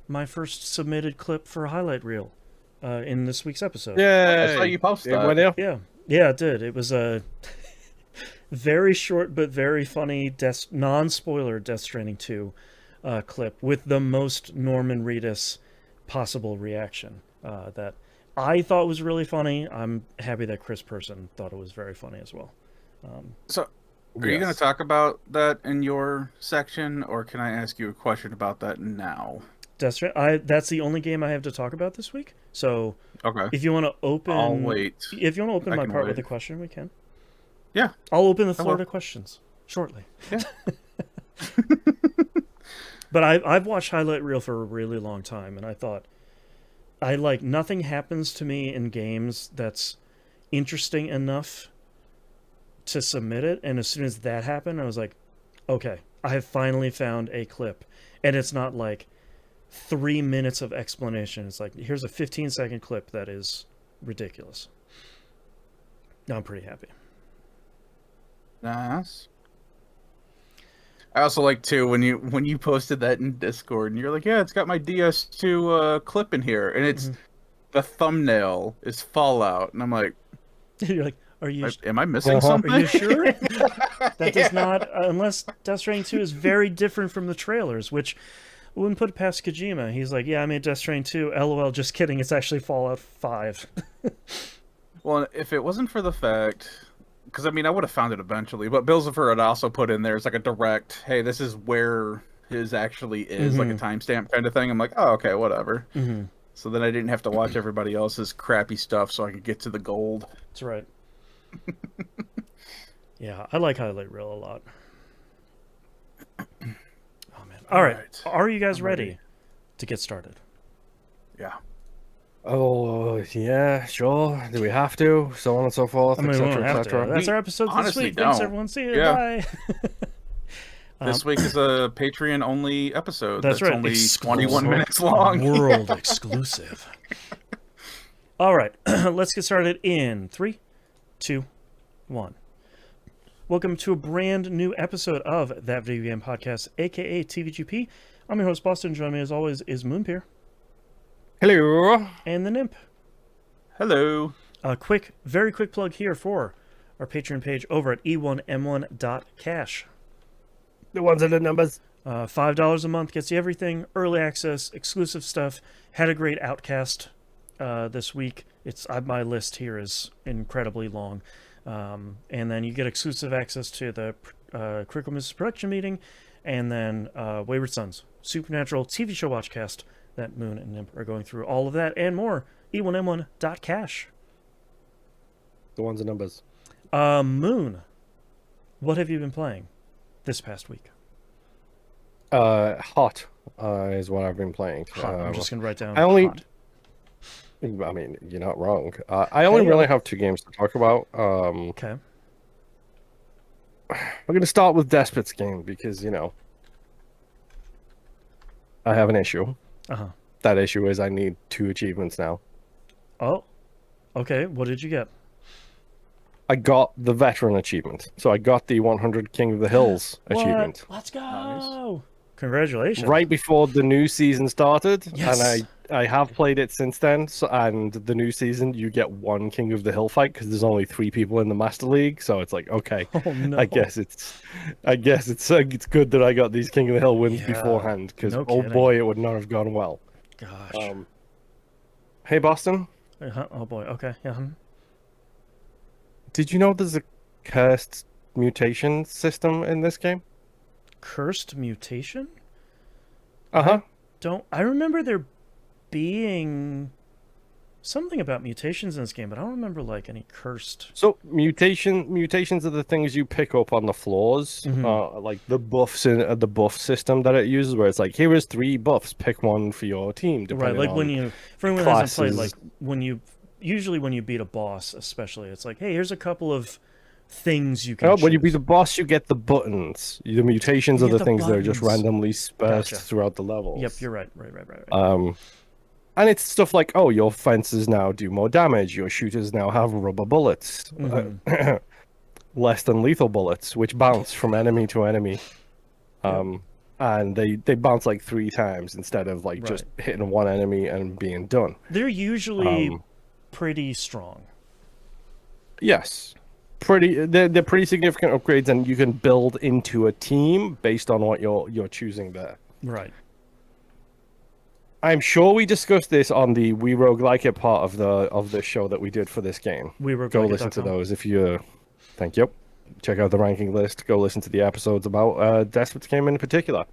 my first submitted clip for a highlight reel in this week's episode. Yeah, I saw you post it went that. out. Yeah, it did. It was a very short but very funny non-spoiler Death Stranding 2 clip with the most Norman Reedus possible reaction that I thought was really funny. I'm happy that Chris Person thought it was very funny as well. So, are you going to talk about that in your section, or can I ask you a question about that now? That's the only game I have to talk about this week. So, Okay. if you want to open, I'll wait. If you want to open I my can part wait. with a question, we can. Yeah. I'll open the I floor will. to questions shortly. Yeah. But I've watched highlight reel for a really long time, and I thought nothing happens to me in games that's interesting enough to submit it. And as soon as that happened, I was like, okay, I have finally found a clip, and it's not like 3 minutes of explanation. It's like, here's a 15-second clip that is ridiculous. I'm pretty happy. Nice. I also like too when you posted that in Discord and you're like, yeah, it's got my DS2 clip in here, and it's the thumbnail is Fallout, and I'm like, You're like, am I missing something? Are you sure? That does not, unless Death Stranding 2 is very different from the trailers, which wouldn't put it past Kojima. He's like, yeah, I made Death Stranding 2. LOL, just kidding. It's actually Fallout 5. Well, if it wasn't for the fact, because I mean, I would have found it eventually, but Billsifer had also put in there, it's like a direct, hey, this is where his actually is, like a timestamp kind of thing. I'm like, oh, okay, whatever. So then I didn't have to watch everybody else's crappy stuff so I could get to the gold. That's right. Yeah, I like highlight reel a lot. Oh, man. All right. Are you guys ready to get started? Yeah. Oh, yeah, sure. Do we have to? So on and so forth, I mean, we don't etc., have etc. to. That's our episode this honestly week. Thanks, don't. everyone. See you. Yeah. Bye. This week is a Patreon-only episode. That's right. Only Exclusive. 21 minutes long. World exclusive. All right. Let's get started in 3, 2, 1. Welcome to a brand new episode of That Video Game Podcast, a.k.a. TVGP. I'm your host, Boston. Joining me, as always, is Moonpeer. Hello. And the Nymph. Hello. A very quick plug here for our Patreon page over at e1m1.cash. The ones and the numbers. $5 a month gets you everything, early access, exclusive stuff. Had a great Outcast this week. My list here is incredibly long. And then you get exclusive access to the Critical Misses production meeting, and then Wayward Sons, Supernatural TV show watchcast that Moon and Nymph are going through. All of that and more. e1m1.cash. The ones and numbers. Moon, what have you been playing this past week? Hot is what I've been playing. Hot. I'm just going to write down hot. hot. I mean, you're not wrong. I only really have 2 games to talk about. Okay. We're going to start with Despot's game because, I have an issue. Uh-huh. That issue is I need 2 achievements now. Oh, okay. What did you get? I got the veteran achievement. So I got the 100 King of the Hills achievement. Let's go. Nice. Congratulations. Right before the new season started. Yes. And I have played it since then. And the new season, you get 1 King of the Hill fight because there's only 3 people in the Master League. So it's like, okay, Oh, no. I guess it's good that I got these King of the Hill wins Yeah, beforehand because no oh kidding. boy, it would not have gone well. Gosh. Hey Boston, Oh, boy. Okay. Yeah. did you know there's a cursed mutation system in this game? Cursed mutation? Uh-huh. I remember there being something about mutations in this game, but I don't remember like any cursed. So mutations are the things you pick up on the floors, like the buffs in the buff system that it uses, where it's like, here is 3 buffs, pick one for your team. Right, like on when you, for anyone who hasn't played, like classes. usually when you beat a boss, especially, it's like, hey, here's a couple of things you can. Oh, when you choose. beat the boss, you get the buttons. The mutations You are get the the things that are just buttons. randomly dispersed Gotcha. throughout the levels. Yep, you're right. Right. And it's stuff like, oh, your fences now do more damage. Your shooters now have rubber bullets, less than lethal bullets, which bounce from enemy to enemy. and they bounce like 3 times instead of like just hitting one enemy and being done. They're usually pretty strong. Yes. They're pretty significant upgrades, and you can build into a team based on what you're choosing there. Right. I'm sure we discussed this on the We Roguelike It part of the show that we did for this game. Go listen to those if you. Thank you. Check out the ranking list. Go listen to the episodes about Despot's game in particular.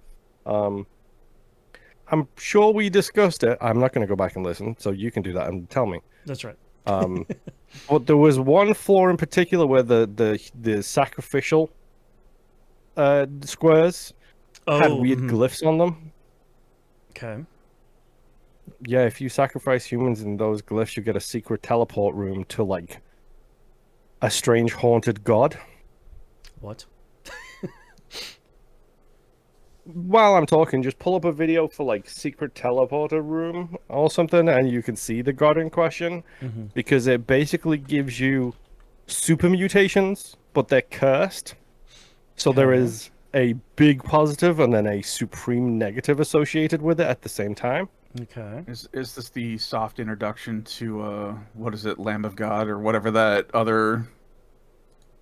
I'm sure we discussed it. I'm not going to go back and listen, so you can do that and tell me. That's right. But there was one floor in particular where the sacrificial squares had weird glyphs on them. Okay. Yeah, if you sacrifice humans in those glyphs, you get a secret teleport room to like a strange haunted god. What? While I'm talking, just pull up a video for like secret teleporter room or something, and you can see the god in question, because it basically gives you super mutations, but they're cursed. So there is a big positive and then a supreme negative associated with it at the same time. Okay. Is this the soft introduction to what is it, Lamb of God or whatever that other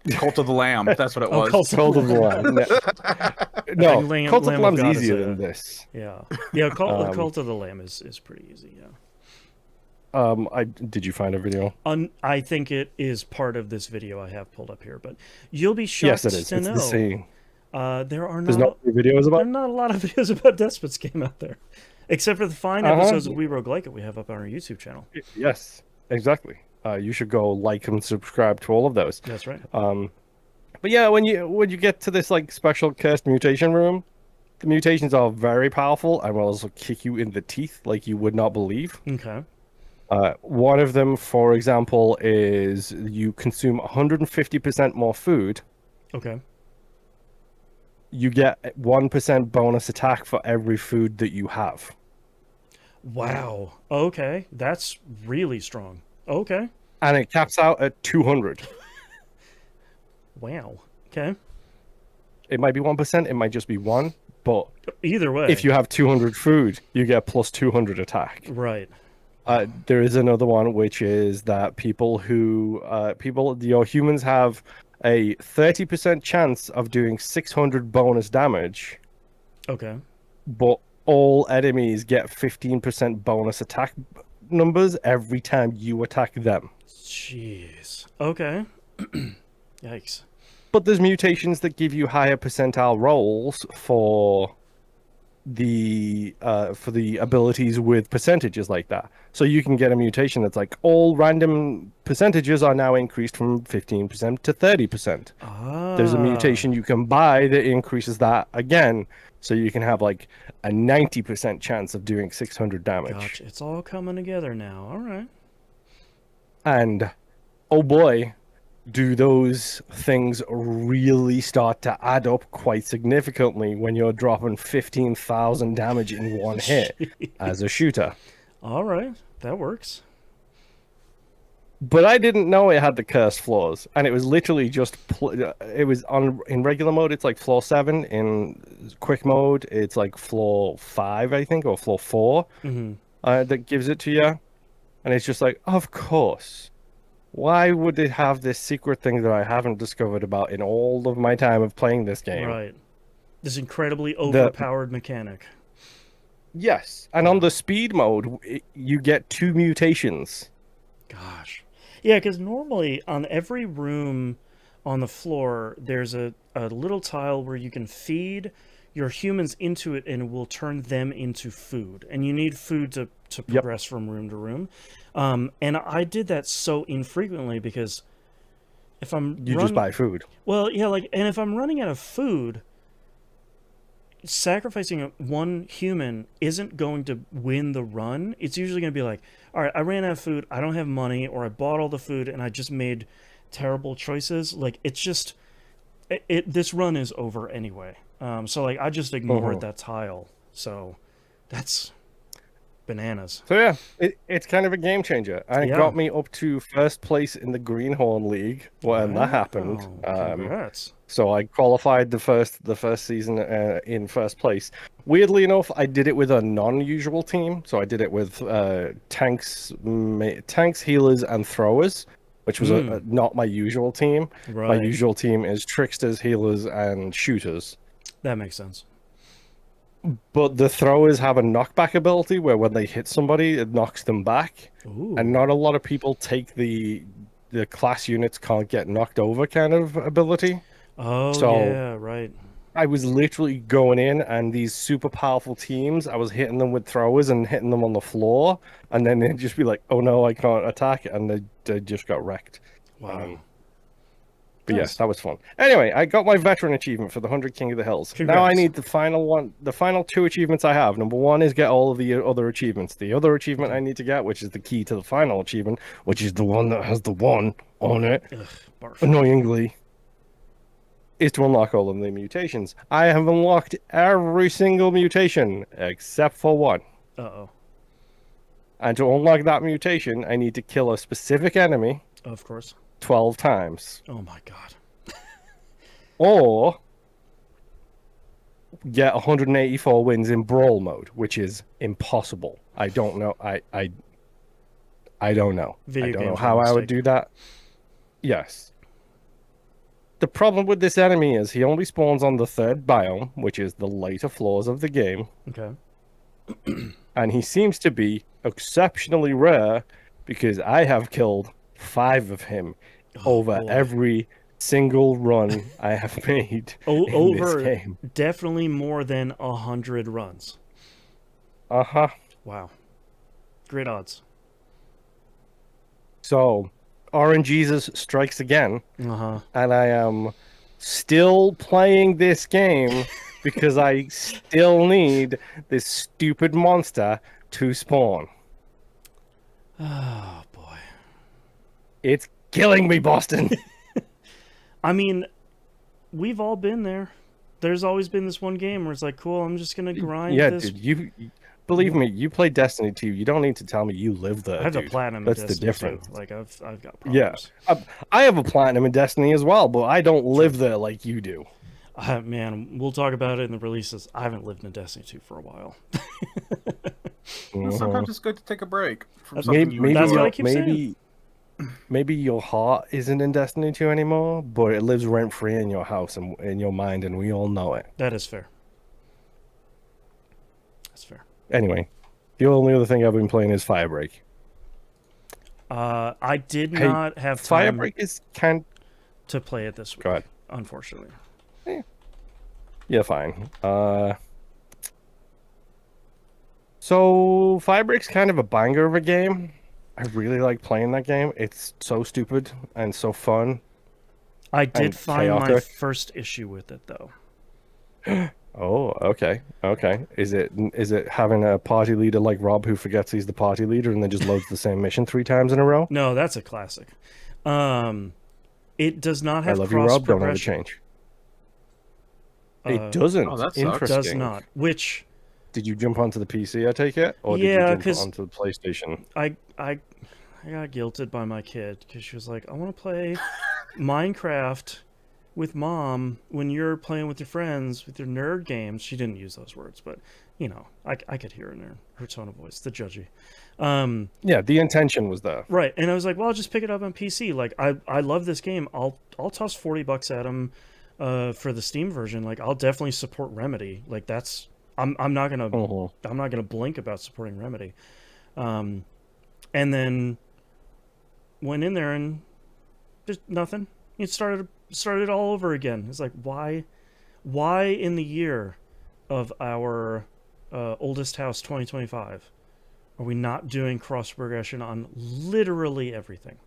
Cult of the Lamb? That's what it was. Cult of the Lamb. No, Cult of the Lamb's easier than this. Yeah. Cult of the Lamb is pretty easy. Yeah. Did you find a video? I think it is part of this video I have pulled up here, but you'll be shocked to know. It's the same. There's no videos about. There are not a lot of videos about Despot's game out there, except for the fine episodes of We Roguelike It we have up on our YouTube channel. Yes, exactly. You should go like and subscribe to all of those. That's right. But yeah, when you get to this like special cursed mutation room, the mutations are very powerful and will also kick you in the teeth like you would not believe. Okay. One of them, for example, is you consume 150% more food. Okay. You get 1% bonus attack for every food that you have. Wow. Okay. That's really strong. Okay. And it caps out at 200. Wow. Okay. It might be 1%, it might just be 1, but either way, if you have 200 food, you get plus 200 attack. Right. There is another one, which is that your humans have a 30% chance of doing 600 bonus damage. Okay. But all enemies get 15% bonus attack numbers every time you attack them. Jeez. Okay. Yikes. But there's mutations that give you higher percentile rolls for the abilities with percentages like that. So you can get a mutation that's like all random percentages are now increased from 15% to 30%. There's a mutation you can buy that increases that again, so you can have like a 90% chance of doing 600 damage. Gotcha. It's all coming together now. All right. And oh boy, do those things really start to add up quite significantly when you're dropping 15,000 damage in one hit as a shooter. All right, that works. But I didn't know it had the cursed floors, and it was literally just it was in regular mode. It's like floor 7. In quick mode, it's like floor 5, I think, or floor 4. That gives it to you, and it's just like, of course. Why would it have this secret thing that I haven't discovered about in all of my time of playing this game? Right. This incredibly overpowered mechanic. Yes. And on the speed mode, you get 2 mutations. Gosh. Yeah, because normally on every room on the floor, there's a little tile where you can feed your humans into it and it will turn them into food. And you need food to progress from room to room. And I did that so infrequently because if I'm just buy food. Well, yeah, and if I'm running out of food, sacrificing one human isn't going to win the run. It's usually going to be like, all right, I ran out of food, I don't have money, or I bought all the food and I just made terrible choices. Like, it's just this run is over anyway. So I just ignored that tile. So that's bananas. So yeah, it's kind of a game changer, and it Yeah. got me up to first place in the Greenhorn League when that happened. Congrats. So I qualified the first season in first place. Weirdly enough, I did it with a non-usual team. So I did it with tanks, healers, and throwers, which was not my usual team. Right. My usual team is tricksters, healers, and shooters. That makes sense. But the throwers have a knockback ability where when they hit somebody, it knocks them back. Ooh. And not a lot of people take the class units can't get knocked over kind of ability. Oh, So yeah, right. I was literally going in, and these super powerful teams, I was hitting them with throwers and hitting them on the floor, and then they'd just be like, "Oh no, I can't attack," and they just got wrecked. Wow. But Nice. yes, that was fun. Anyway, I got my veteran achievement for the 100 King of the Hills. Congrats. Now I need the final one. The final two achievements I have. Number one is get all of the other achievements. The other achievement I need to get, which is the key to the final achievement, which is the one that has the one on it, Ugh, barf. annoyingly, is to unlock all of the mutations. I have unlocked every single mutation except for one. Uh-oh. And to unlock that mutation, I need to kill a specific enemy Of course. 12 times. Oh my god. Or get 184 wins in brawl mode, which is impossible. I don't know. I don't know. Video I don't know games how are a I would mistake. do that. Yes. The problem with this enemy is he only spawns on the third biome, which is the later floors of the game, Okay. and he seems to be exceptionally rare because I have killed 5 of him over boy. every single run I have made in Over this game. definitely more than 100 runs. Uh-huh. Wow. Great odds. So, RNGesus strikes again, Uh-huh. and I am still playing this game because I still need this stupid monster to spawn. Oh boy. It's killing me, Boston. I mean, we've all been there. There's always been this one game where it's like, cool, I'm just gonna grind Yeah, this. dude, you believe me, you play Destiny 2. You don't need to tell me you live there. I have dude. the platinum. That's in the Destiny difference. too. Like I've got Yeah, problems. I have a platinum in Destiny as well, but I don't live there like you do. Man, we'll talk about it in the releases. I haven't lived in Destiny 2 for a while. Well, sometimes it's good to take a break from something Maybe, you maybe, That's what I enjoy. keep saying. maybe your heart isn't in Destiny 2 anymore, but it lives rent free in your house and in your mind, and we all know it. That is fair. That's fair. Anyway, the only other thing I've been playing is Firebreak. I did Hey, not have time Firebreak is kind. to play it this week, Go ahead. unfortunately. Yeah, fine. So Firebreak's kind of a banger of a game. I really like playing that game. It's so stupid and so fun. I did And find my chaotic. first issue with it, though. Oh, okay. Is it having a party leader like Rob who forgets he's the party leader and then just loads the same mission 3 times in a row? No, that's a classic. It does not I have love you, cross Rob. Don't ever progression. change. It doesn't. Oh, that sucks. Interesting. Does not. Which Did you jump onto the PC, I take it? Or did Yeah, you jump 'cause onto the PlayStation? I got guilted by my kid because she was like, I want to play Minecraft with mom when you're playing with your friends with your nerd games. She didn't use those words, but you know, I could hear in her tone of voice, the judgy. Yeah, the intention was there. Right, and I was like, well, I'll just pick it up on PC. Like, I love this game. I'll toss $40 at him for the Steam version. Like, I'll definitely support Remedy. Like, that's I'm not gonna blink about supporting Remedy. And then went in there and just nothing. It started all over again. It's like, why in the year of our oldest house 2025 are we not doing cross progression on literally everything?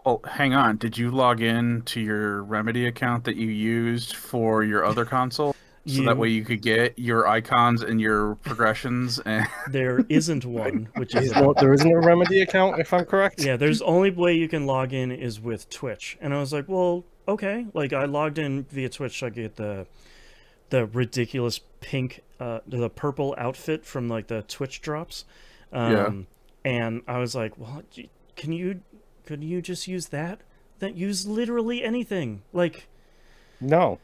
Oh, hang on. Did you log in to your Remedy account that you used for your other console? So that way you could get your icons and your progressions. And There isn't one, which is There isn't a Remedy account, if I'm correct? yeah. There's only way you can log in is with Twitch, and I was like, well, okay. Like I logged in via Twitch, so I get the ridiculous pink, the purple outfit from like the Twitch drops. And I was like, well, can you just use that? That use literally anything. Like, No.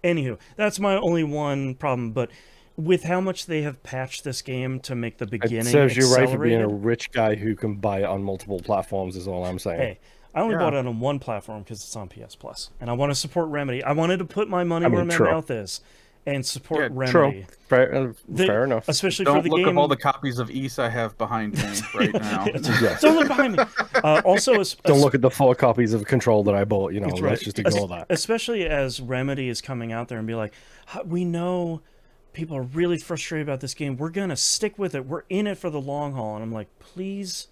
anywho, that's my only one problem. But with how much they have patched this game to make the beginning It serves you right for being a accelerated- rich guy who can buy it on multiple platforms, is all I'm saying. Hey, I only Yeah. bought it on one platform because it's on PS Plus, and I want to support Remedy. I wanted to put my money I mean, where my true. mouth is, and support Yeah, Remedy. True. Fair enough. Especially Don't for the look game. up all the copies of East I have behind me right now. Yes. Don't look behind me. Also, Don't look at the 4 copies of Control that I bought. That's Let's just ignore that. Especially as Remedy is coming out there and be like, we know people are really frustrated about this game. We're gonna stick with it. We're in it for the long haul. And I'm like, please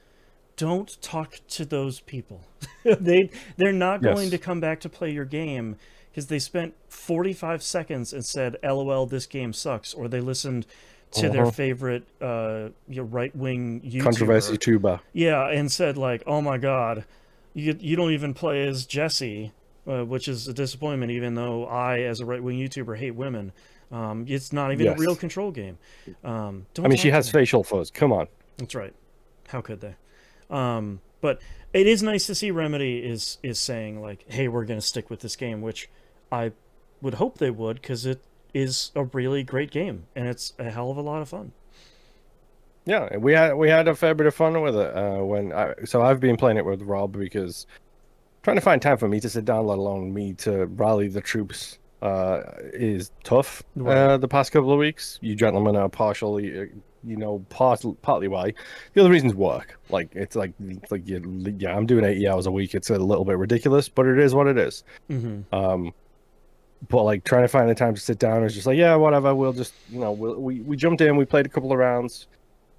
don't talk to those people. They're not going to come back to play your game because they spent 45 seconds and said, LOL, this game sucks, or they listened to their favorite right-wing YouTuber. Controversy tuber. Yeah, and said like, oh my god, you don't even play as Jesse, which is a disappointment, even though I, as a right-wing YouTuber, hate women. It's not even a real Control game. She has facial fuzz. Come on. That's right. How could they? But it is nice to see Remedy is saying like, hey, we're going to stick with this game, which I would hope they would, because it is a really great game, and it's a hell of a lot of fun. Yeah, we had a fair bit of fun with it. So I've been playing it with Rob because trying to find time for me to sit down, let alone me to rally the troops, is tough. Right. The past couple of weeks, you gentlemen are partially, partly why. The other reason's work. It's like I'm doing 80 hours a week. It's a little bit ridiculous, but it is what it is. Mm-hmm. But like trying to find the time to sit down is just like, yeah, whatever. We'll just, we jumped in, we played a couple of rounds.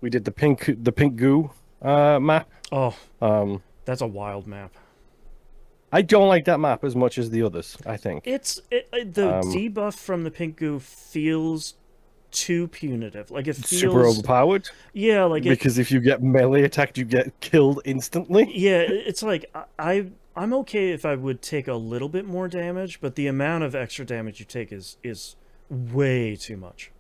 We did the pink goo map. Oh, that's a wild map. I don't like that map as much as the others, I think. The debuff from the pink goo feels too punitive. Like, it feels super overpowered. Yeah, like because if you get melee attacked, you get killed instantly. Yeah, it's like I'm okay if I would take a little bit more damage, but the amount of extra damage you take is way too much.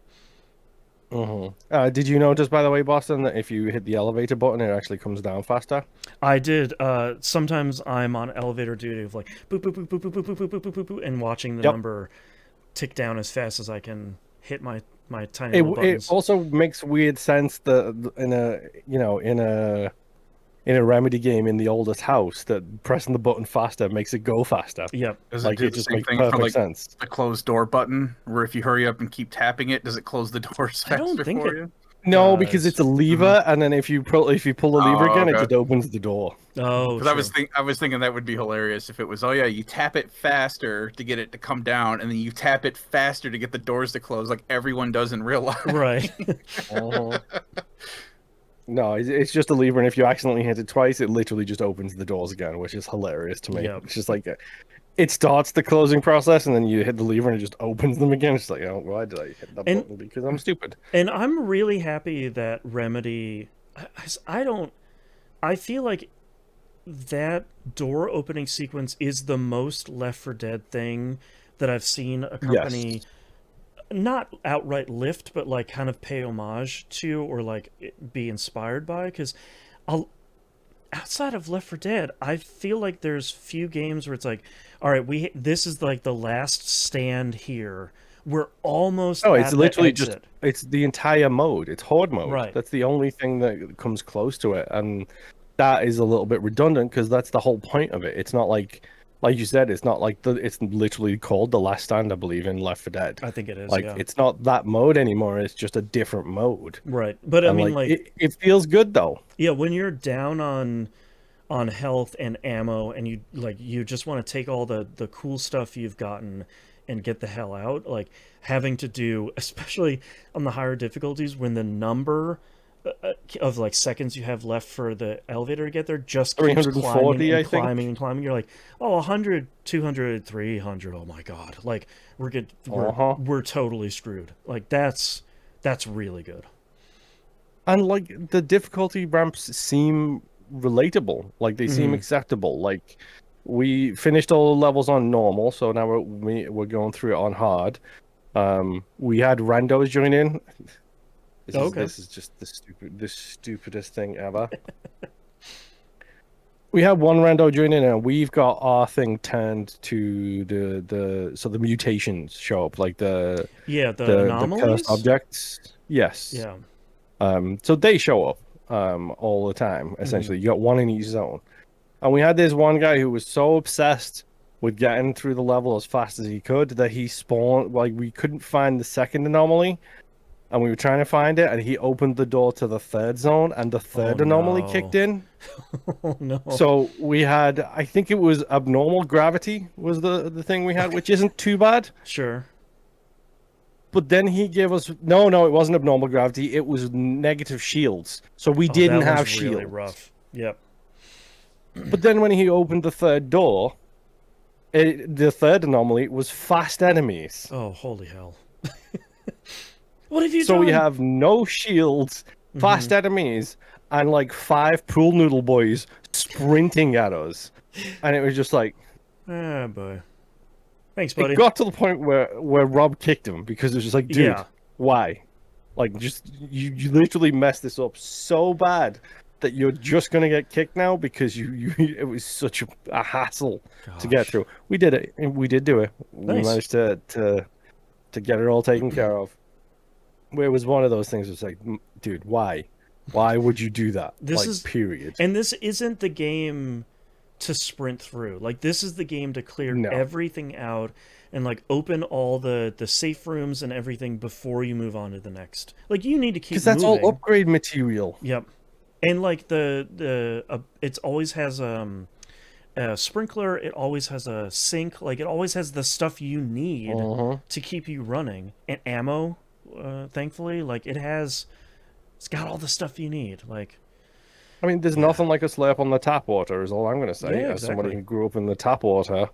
Did you notice, by the way, Boston, that if you hit the elevator button, it actually comes down faster? I did. Sometimes I'm on elevator duty of like boop boop boop boop boop boop boop boop boop boop boop, and watching the number tick down as fast as I can hit my tiny little buttons. It also makes weird sense that in a Remedy game in the oldest house, that pressing the button faster makes it go faster. Yep. Does it do it the just same makes thing perfect for like sense. the closed door button, where if you hurry up and keep tapping it, does it close the doors I don't faster think for it- you? No, because it's a lever, and then if you pull the lever again, it okay. just opens the door. Oh, Because I was thinking that would be hilarious if it was, you tap it faster to get it to come down, and then you tap it faster to get the doors to close, like everyone does in real life. right. No, it's just a lever, and if you accidentally hit it twice, it literally just opens the doors again, which is hilarious to me. Yep. It's just like it starts the closing process, and then you hit the lever, and it just opens them again. It's like, why did I hit that button? Because I'm stupid. And I'm really happy that Remedy. I feel like that door opening sequence is the most Left 4 Dead thing that I've seen a company not outright lift, but like kind of pay homage to, or like be inspired by. Because outside of Left 4 Dead, I feel like there's few games where it's like, all right, this is like the last stand here. We're almost it's at literally the exit. it's the entire mode. It's horde mode. Right. That's the only thing that comes close to it, and that is a little bit redundant because that's the whole point of it. It's not like you said, it's not like it's literally called the last stand, I believe, in Left 4 Dead. I think it is. Like, yeah. it's not that mode anymore. It's just a different mode. Right. But I mean, like it feels good though. Yeah, when you're down on health and ammo, and you just want to take all the cool stuff you've gotten and get the hell out, like having to do, especially on the higher difficulties, when the number of like seconds you have left for the elevator to get there just keeps 340, climbing and I think. climbing and climbing. You're like, 100, 200, 300. Oh my god! Like we're totally screwed. Like that's really good. And like the difficulty ramps seem relatable. Like they seem acceptable. Like we finished all the levels on normal, so now we're going through it on hard. We had randos join in. Okay. This is just the stupidest thing ever. We had one rando join in, and we've got our thing turned to the mutations show up, like the The cursed anomalies. objects. Yes. Yeah. So they show up all the time. Essentially, you got one in each zone, and we had this one guy who was so obsessed with getting through the level as fast as he could that he spawned, like, we couldn't find the second anomaly, and we were trying to find it, and he opened the door to the third zone, and the third anomaly kicked in. Oh no. So we had, I think it was abnormal gravity was the thing we had, which isn't too bad. Sure. But then he gave us no, it wasn't abnormal gravity. It was negative shields. So we didn't that have one's shields. really rough. Yep. But then when he opened the third door, the third anomaly was fast enemies. Oh, holy hell. What have you So done? we have no shields, fast enemies, and like 5 pool noodle boys sprinting at us. And it was just like, ah, boy. Thanks, buddy. it got to the point where Rob kicked him because it was just like, dude, Yeah. why? Like, just you literally messed this up so bad that you're just gonna get kicked now because you it was such a hassle to get through. We did it. We did do it. We Nice. managed to get it all taken care of. Where it was one of those things. It's like, dude, why? Why would you do that? This is period. And this isn't the game to sprint through. Like, this is the game to clear everything out and like open all the safe rooms and everything before you move on to the next. Like, you need to keep because that's moving. all upgrade material. Yep. And like it always has a sprinkler. It always has a sink. Like, it always has the stuff you need to keep you running. And ammo, thankfully, like it's got all the stuff you need. Like, I mean, there's nothing like a slurp on the tap water, is all I'm going to say. Yeah, As somebody exactly. who grew up in the tap water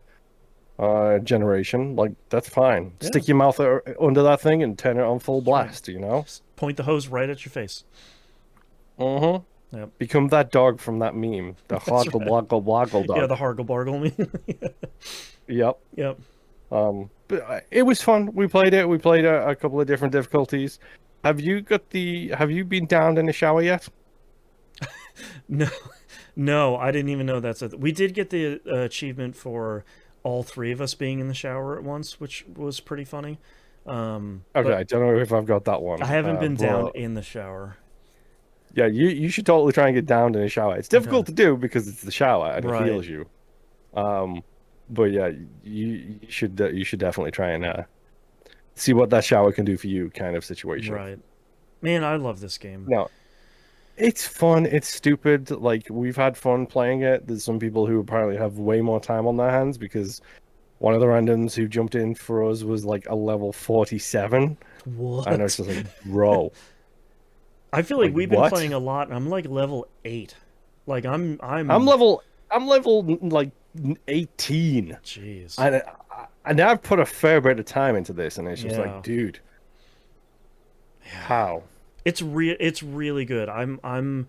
generation, like, that's fine. Yeah. Stick your mouth under that thing and turn it on full blast, you know? just point the hose right at your face. Mm-hmm. Yep. Become that dog from that meme. The hoggle bloggle bloggle dog. Yeah, the hargle bargle meme. Yep. Yep. But it was fun. We played it. We played a couple of different difficulties. Have you been downed in the shower yet? No, I didn't even know that's we did get the achievement for all 3 of us being in the shower at once, which was pretty funny. Okay, I don't know if I've got that one. I haven't been but down in the shower. Yeah, you should totally try and get downed in a shower. It's difficult to do because it's the shower and it heals you. But yeah, you should definitely try and see what that shower can do for you, kind of situation. Right. Man, I love this game. No, it's fun. It's stupid. Like, we've had fun playing it. There's some people who apparently have way more time on their hands because one of the randoms who jumped in for us was like a level 47. What? And I was just like, bro. I feel like we've been playing a lot, and I'm like level 8. Like, I'm level like 18. Jeez. And I've put a fair bit of time into this, and it's just like, dude, how? It's really good. I'm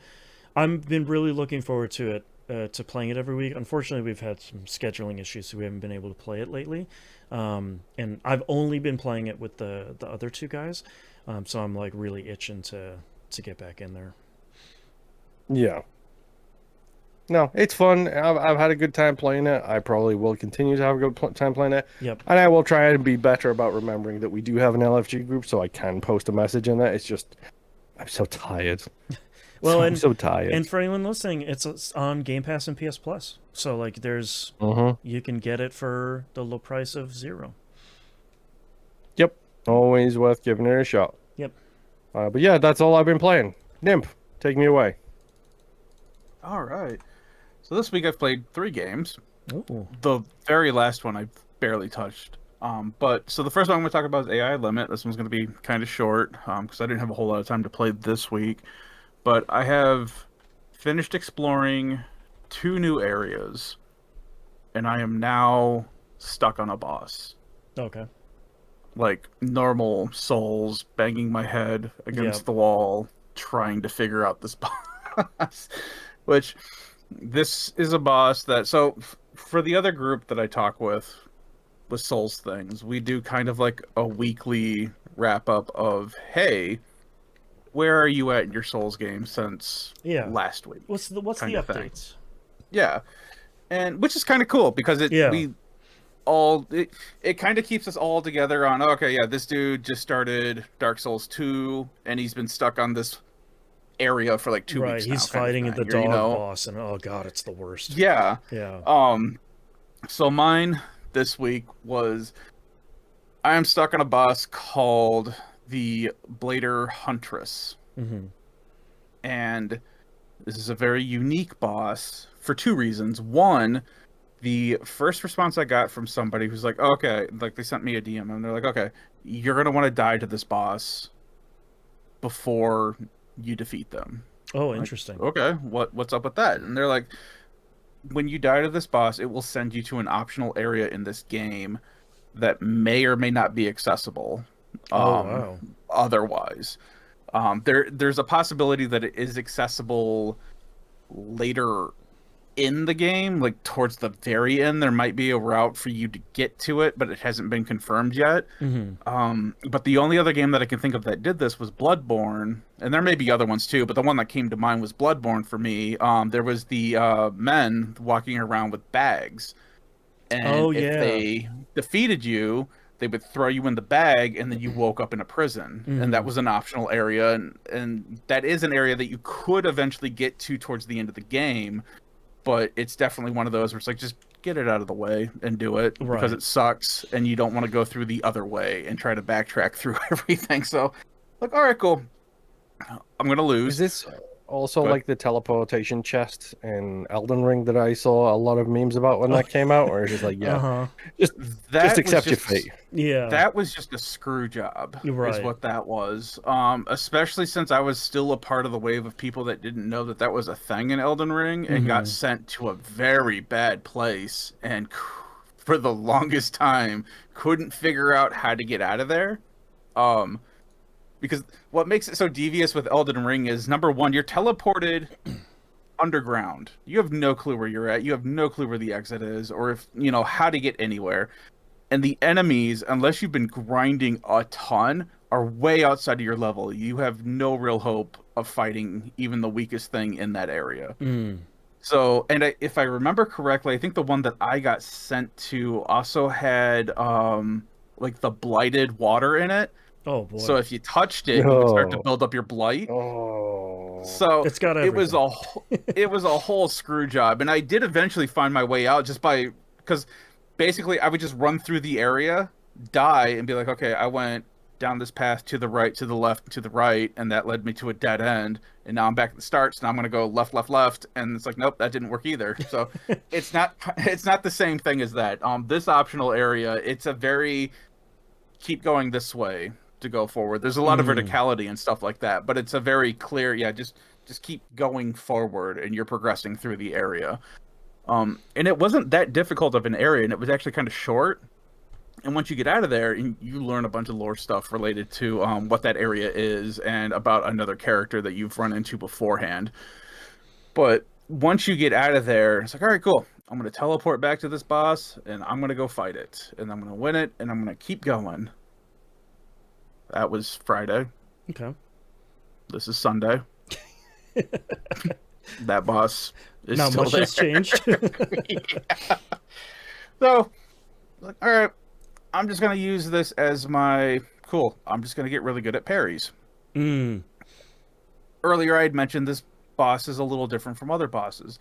been really looking forward to it, to playing it every week. Unfortunately, we've had some scheduling issues, so we haven't been able to play it lately. And I've only been playing it with the other 2 guys, so I'm like really itching to get back in there. Yeah. No, it's fun. I've had a good time playing it. I probably will continue to have a good time playing it. Yep. And I will try and be better about remembering that we do have an LFG group, so I can post a message in there. It's just, I'm so tired. Well, I'm so tired. And for anyone listening, it's on Game Pass and PS Plus. So like, there's you can get it for the low price of $0. Yep. Always worth giving it a shot. Yep. But yeah, that's all I've been playing. Nimp, take me away. All right. So this week I've played 3 games. Ooh. The very last one I've barely touched. But so the first one I'm going to talk about is AI Limit. This one's going to be kind of short because I didn't have a whole lot of time to play this week. But I have finished exploring 2 new areas, and I am now stuck on a boss. Okay. Like normal Souls, banging my head against the wall, trying to figure out this boss. Which, this is a boss that... So, for the other group that I talk with Souls things, we do kind of like a weekly wrap-up of, hey, where are you at in your Souls game since Yeah. last week? What's the kind of thing. updates? Yeah, and which is kind of cool because it kind of keeps us all together on, okay, yeah, this dude just started Dark Souls 2 and he's been stuck on this area for like 2 weeks now. He's fighting the dog boss, and oh god, it's the worst. Yeah. Yeah. So mine this week was, I am stuck on a boss called the Blader Huntress. Mm-hmm. And this is a very unique boss for 2 reasons. One, the first response I got from somebody who's like, oh, okay, like they sent me a DM and they're like, okay, you're going to want to die to this boss before you defeat them. Oh, interesting. Like, okay, what's up with that? And they're like, when you die to this boss, it will send you to an optional area in this game that may or may not be accessible. Wow. Otherwise. There's a possibility that it is accessible later in the game, like towards the very end. There might be a route for you to get to it, but it hasn't been confirmed yet. Mm-hmm. But the only other game that I can think of that did this was Bloodborne, and there may be other ones too, but the one that came to mind was Bloodborne for me. There was the men walking around with bags, and if they defeated you, they would throw you in the bag, and then you woke up in a prison. Mm-hmm. And that was an optional area, and that is an area that you could eventually get to towards the end of the game, but it's definitely one of those where it's like, just get it out of the way and do it, because it sucks, and you don't want to go through the other way and try to backtrack through everything. So, like, all right, cool. I'm going to lose. Is this also like the teleportation chest in Elden Ring that I saw a lot of memes about when that came out? Or is it like, just accept your fate? Yeah. That was just a screw job, is what that was. Especially since I was still a part of the wave of people that didn't know that that was a thing in Elden Ring and got sent to a very bad place, and for the longest time couldn't figure out how to get out of there. Because what makes it so devious with Elden Ring is, number one, you're teleported underground. You have no clue where you're at. You have no clue where the exit is, or if how to get anywhere. And the enemies, unless you've been grinding a ton, are way outside of your level. You have no real hope of fighting even the weakest thing in that area. So, and if I remember correctly, I think the one that I got sent to also had like the blighted water in it. Oh boy! So if you touched it, you would start to build up your blight. Oh, so it's got it was a whole screw job, and I did eventually find my way out because basically I would just run through the area, die, and be like, okay, I went down this path to the right, to the left, to the right, and that led me to a dead end, and now I'm back at the start. So now I'm gonna go left, left, left, and it's like, nope, that didn't work either. So it's not the same thing as that. This optional area, it's a very keep going this way to go forward. There's a lot of verticality and stuff like that, but it's a very clear, just keep going forward, and you're progressing through the area. And it wasn't that difficult of an area, and it was actually kind of short. And once you get out of there, you learn a bunch of lore stuff related to what that area is and about another character that you've run into beforehand. But once you get out of there, it's like, all right, cool. I'm going to teleport back to this boss, and I'm going to go fight it. And I'm going to win it, and I'm going to keep going. That was Friday. Okay. This is Sunday. That boss is not still much there. has changed. Yeah. So, like, all right, I'm just going to use this as my... Cool, I'm just going to get really good at parries. Earlier I had mentioned this boss is a little different from other bosses.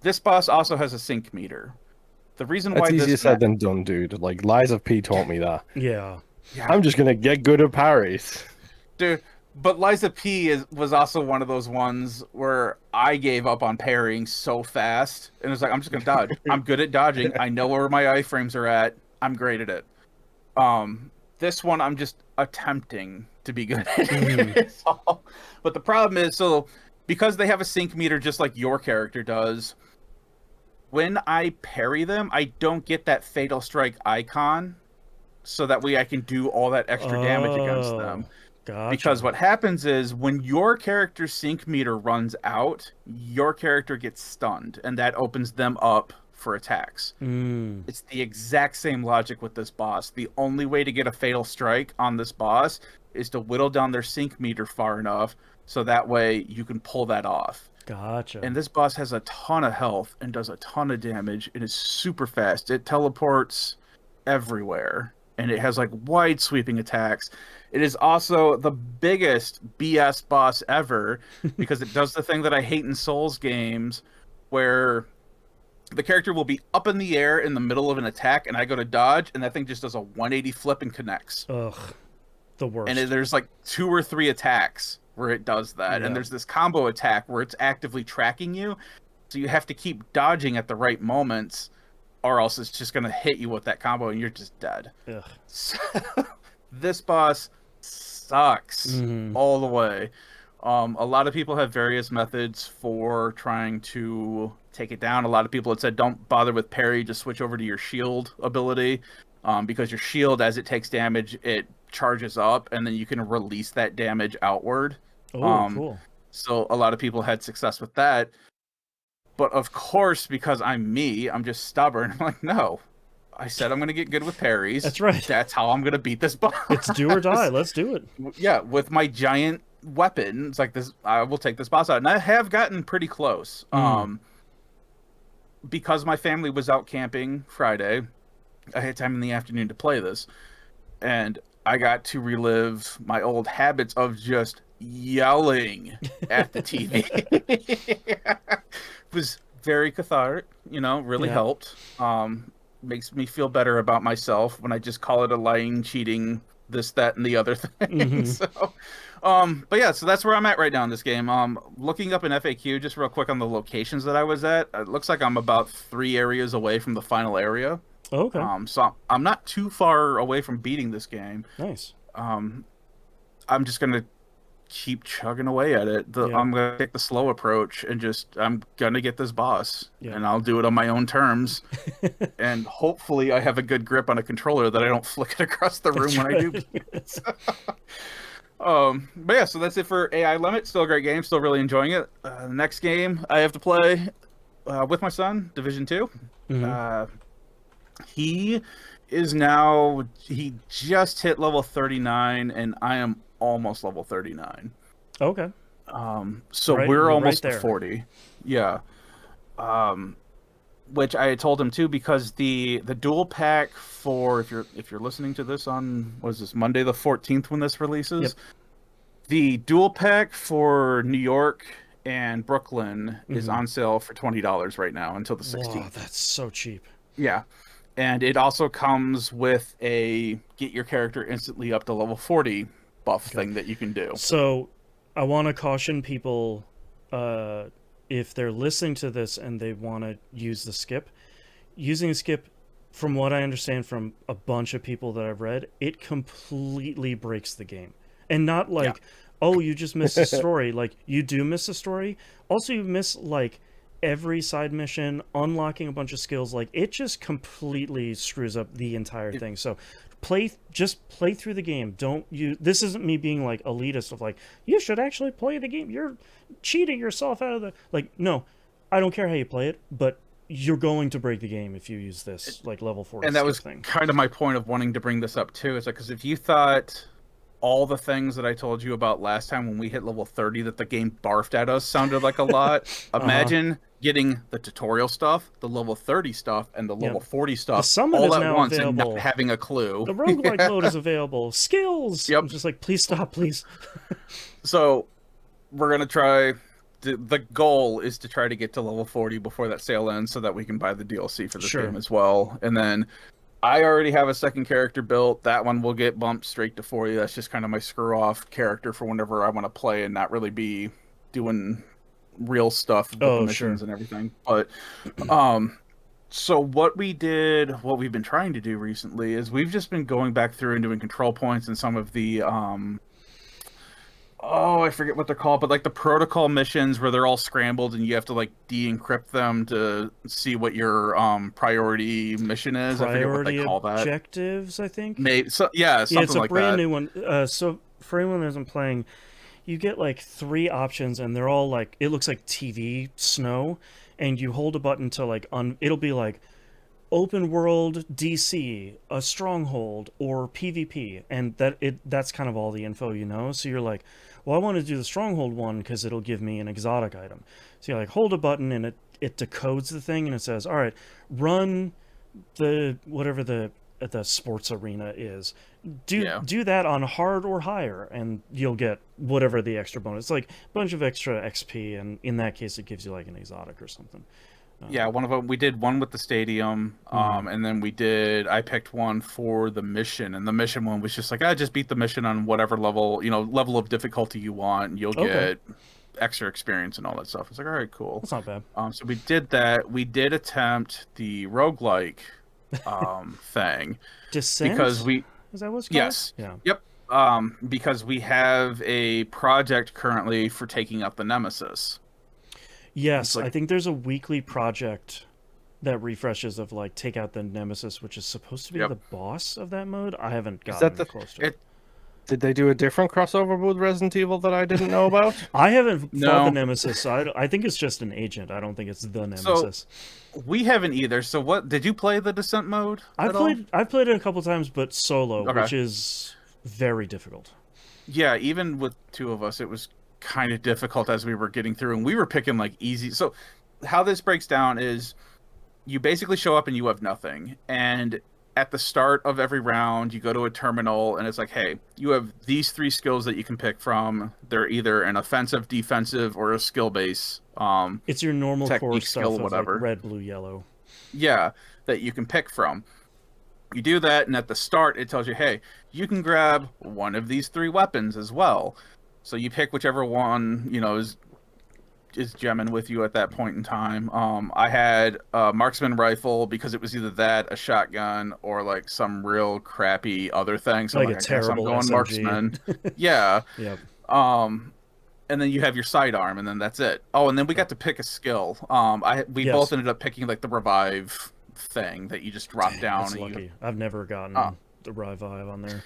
This boss also has a sync meter. The reason why That's easier said than done, dude. Like, Lies of P taught me that. Yeah. I'm just going to get good at parries. Dude, but Liza P was also one of those ones where I gave up on parrying so fast. And it was like, I'm just going to dodge. I'm good at dodging. I know where my iframes are at. I'm great at it. This one, I'm just attempting to be good at it. So, but the problem is, because they have a sync meter just like your character does, when I parry them, I don't get that Fatal Strike icon. So that way I can do all that extra damage against them. Gotcha. Because what happens is when your character's sync meter runs out, your character gets stunned, and that opens them up for attacks. It's the exact same logic with this boss. The only way to get a Fatal Strike on this boss is to whittle down their sync meter far enough so that way you can pull that off. Gotcha. And this boss has a ton of health and does a ton of damage and is super fast. It teleports everywhere and it has like wide sweeping attacks. It is also the biggest BS boss ever because it does the thing that I hate in Souls games where the character will be up in the air in the middle of an attack and I go to dodge and that thing just does a 180 flip and connects. Ugh, the worst. And there's like 2 or 3 attacks where it does that. Yeah. And there's this combo attack where it's actively tracking you. So you have to keep dodging at the right moments or else it's just going to hit you with that combo and you're just dead. Ugh. So, this boss sucks all the way. A lot of people have various methods for trying to take it down. A lot of people had said don't bother with parry, just switch over to your shield ability because your shield, as it takes damage, it charges up and then you can release that damage outward. Oh, cool. So a lot of people had success with that. But of course, because I'm just stubborn. I'm like, no, I said I'm going to get good with parries. That's right. That's how I'm going to beat this boss. It's do or die. Let's do it. Yeah, with my giant weapon, it's like this. I will take this boss out, and I have gotten pretty close. Because my family was out camping Friday, I had time in the afternoon to play this, and I got to relive my old habits of just yelling at the TV. It was very cathartic, really helped. Makes me feel better about myself when I just call it a lying, cheating, this, that, and the other thing. So, but yeah, so that's where I'm at right now in this game. Looking up an FAQ just real quick on the locations that I was at, it looks like I'm about 3 areas away from the final area. Okay. So I'm not too far away from beating this game. Nice. I'm just gonna keep chugging away at it. I'm gonna take the slow approach and I'm gonna get this boss, and I'll do it on my own terms. And hopefully, I have a good grip on a controller that I don't flick it across the room when I do. But yeah, so that's it for AI Limit. Still a great game. Still really enjoying it. The next game I have to play with my son, Division 2. He just hit level 39, and I am almost level 39. Okay. So we're almost to 40. Yeah. Which I told him too, because the dual pack for if you're listening to this on Monday the 14th when this releases, the dual pack for New York and Brooklyn is on sale for $20 right now until the 16th. Wow, that's so cheap. Yeah. And it also comes with a get your character instantly up to level 40 buff thing that you can do. So I want to caution people, if they're listening to this and they want to use the skip, using a skip, from what I understand from a bunch of people that I've read, it completely breaks the game. And not like, oh, you just missed a story. Like, you do miss a story. Also, you miss, like, every side mission, unlocking a bunch of skills. Like, it just completely screws up the entire thing. So just play through the game. This isn't me being like elitist of like, you should actually play the game, you're cheating yourself out of the, like, no, I don't care how you play it, but you're going to break the game if you use this like level 40 and that was thing. Kind of my point of wanting to bring this up too. Is like, because if you thought all the things that I told you about last time when we hit level 30 that the game barfed at us sounded like a lot, imagine getting the tutorial stuff, the level 30 stuff, and the level 40 stuff all at once available. And not having a clue. The roguelike mode is available. Skills! Yep. I'm just like, please stop, please. So we're going to try... The goal is to try to get to level 40 before that sale ends so that we can buy the DLC for this game as well. And then I already have a second character built. That one will get bumped straight to 40. That's just kind of my screw-off character for whenever I want to play and not really be doing real stuff with the missions and everything. But so what we've been trying to do recently is we've just been going back through and doing control points and some of the I forget what they're called, but like the protocol missions where they're all scrambled and you have to like de-encrypt them to see what your priority mission is. I forget what they call that. Objectives, I think. Maybe, something like that. It's a brand new one. So for anyone that isn't playing, you get like 3 options and they're all like, it looks like TV snow, and you hold a button to like it'll be like open world DC, a stronghold, or PvP, and that's kind of all the info you know. So you're like, well, I want to do the stronghold one because it'll give me an exotic item. So you like hold a button and it decodes the thing and it says, all right, run the whatever the sports arena is. Do that on hard or higher, and you'll get whatever the extra bonus. It's like a bunch of extra XP, and in that case, it gives you like an exotic or something. Yeah, one of them. We did one with the stadium, and then I picked one for the mission, and the mission one was just like, I just beat the mission on whatever level, level of difficulty you want, and you'll get extra experience and all that stuff. It's like, all right, cool. That's not bad. So we did that. We did attempt the roguelike thing. Descent? Because Is that what's called? Yes. Yeah. Yep. Because we have a project currently for taking out the Nemesis. Yes, I think there's a weekly project that refreshes of like take out the Nemesis, which is supposed to be the boss of that mode. I haven't gotten close to it. Did they do a different crossover with Resident Evil that I didn't know about? I haven't fought the Nemesis, so I think it's just an agent. I don't think it's the Nemesis. So, we haven't either. So what did you play the Descent mode? I've played it a couple times, but solo, which is very difficult. Yeah, even with two of us, it was kind of difficult as we were getting through, and we were picking like easy. So how this breaks down is you basically show up and you have nothing, and at the start of every round you go to a terminal and it's like, hey, you have these 3 skills that you can pick from. They're either an offensive, defensive, or a skill base. It's your normal core stuff of whatever. Like red, blue, yellow. Yeah, that you can pick from. You do that, and at the start it tells you, hey, you can grab one of these 3 weapons as well. So you pick whichever one, is gemming with you at that point in time. I had a marksman rifle because it was either that, a shotgun, or like some real crappy other thing. So like a terrible SMG. Marksman. Yeah. Yep. And then you have your sidearm, and then that's it. Oh, and then we got to pick a skill. We both ended up picking like the revive thing that you just drop down. That's lucky. I've never gotten the revive on there.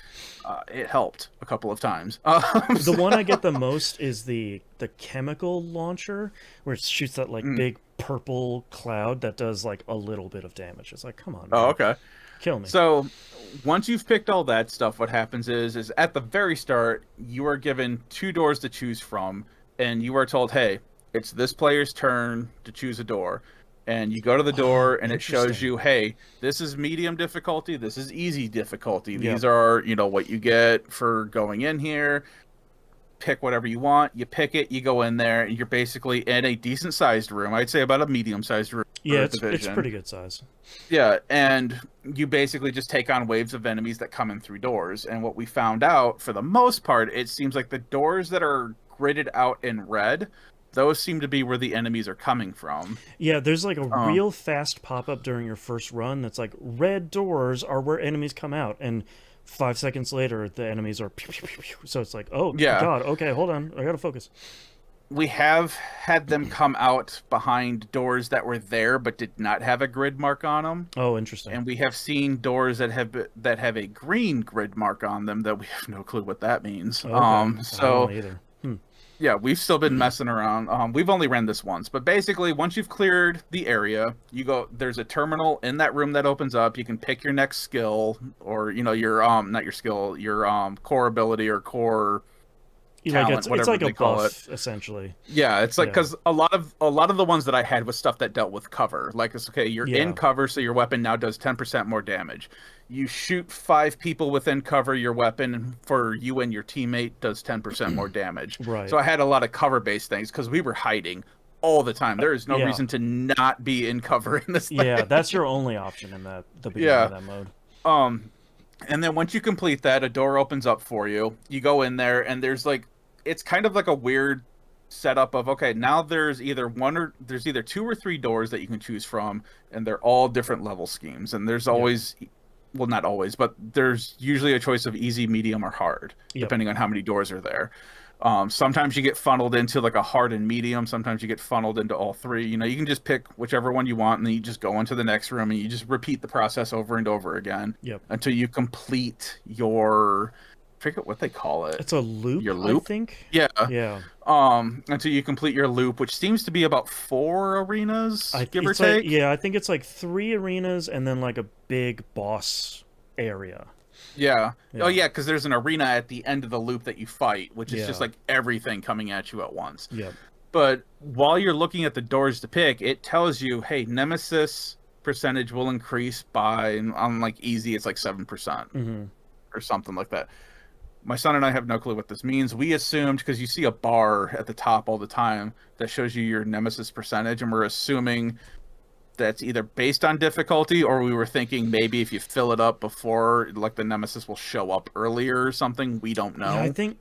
It helped a couple of times. The one I get the most is the chemical launcher, where it shoots that like big purple cloud that does like a little bit of damage. It's like, come on, man. Oh, okay. Kill me. So once you've picked all that stuff, what happens is at the very start, you are given 2 doors to choose from, and you are told, hey, it's this player's turn to choose a door. And you go to the door, and it shows you, hey, this is medium difficulty, this is easy difficulty. These are, what you get for going in here. Pick whatever you want. You pick it, you go in there, and you're basically in a decent-sized room. I'd say about a medium-sized room. Yeah, it's pretty good size. Yeah, and you basically just take on waves of enemies that come in through doors. And what we found out, for the most part, it seems like the doors that are gridded out in red, those seem to be where the enemies are coming from. Yeah, there's like a real fast pop-up during your first run that's like, red doors are where enemies come out, and 5 seconds later the enemies are pew, pew, pew, pew. So it's like, oh god, okay, hold on, I gotta focus. We have had them come out behind doors that were there but did not have a grid mark on them. Oh, interesting. And we have seen doors that have a green grid mark on them that we have no clue what that means. Okay. I don't either. Yeah, we've still been messing around. We've only ran this once, but basically, once you've cleared the area, you go. There's a terminal in that room that opens up. You can pick your next skill, or your not your skill, your core ability or core talent, it's like a call buff, it. Essentially. Yeah, it's like because a lot of the ones that I had was stuff that dealt with cover. Like it's okay, you're in cover, so your weapon now does 10% more damage. You shoot 5 people within cover, your weapon for you and your teammate does 10% more damage. Right. So I had a lot of cover-based things because we were hiding all the time. There is no reason to not be in cover in this thing. Yeah, that's your only option in the beginning of that mode. And then once you complete that, a door opens up for you. You go in there, and there's like, it's kind of like a weird setup of, okay, now there's either 2 or 3 doors that you can choose from, and they're all different level schemes. And there's always, well, not always, but there's usually a choice of easy, medium, or hard, depending on how many doors are there. Sometimes you get funneled into like a hard and medium. Sometimes you get funneled into all 3. You can just pick whichever one you want, and then you just go into the next room, and you just repeat the process over and over again until you complete your forget what they call it. It's a loop, Your loop? I think. Yeah. Yeah. Until you complete your loop, which seems to be about 4 arenas, give or It's like, take. yeah, I think it's like 3 arenas and then like a big boss area. Yeah. Yeah. Oh, yeah, because there's an arena at the end of the loop that you fight, which is just Yeah. like everything coming at you at once. Yep. But while you're looking at the doors to pick, it tells you, hey, Nemesis percentage will increase by, on like easy, it's like 7% Mm-hmm. or something like that. My son and I have no clue what this means. We assumed, because you see a bar at the top all the time that shows you your Nemesis percentage, and we're assuming that's either based on difficulty, or we were thinking maybe if you fill it up before, like, the Nemesis will show up earlier or something. We don't know. Yeah, I think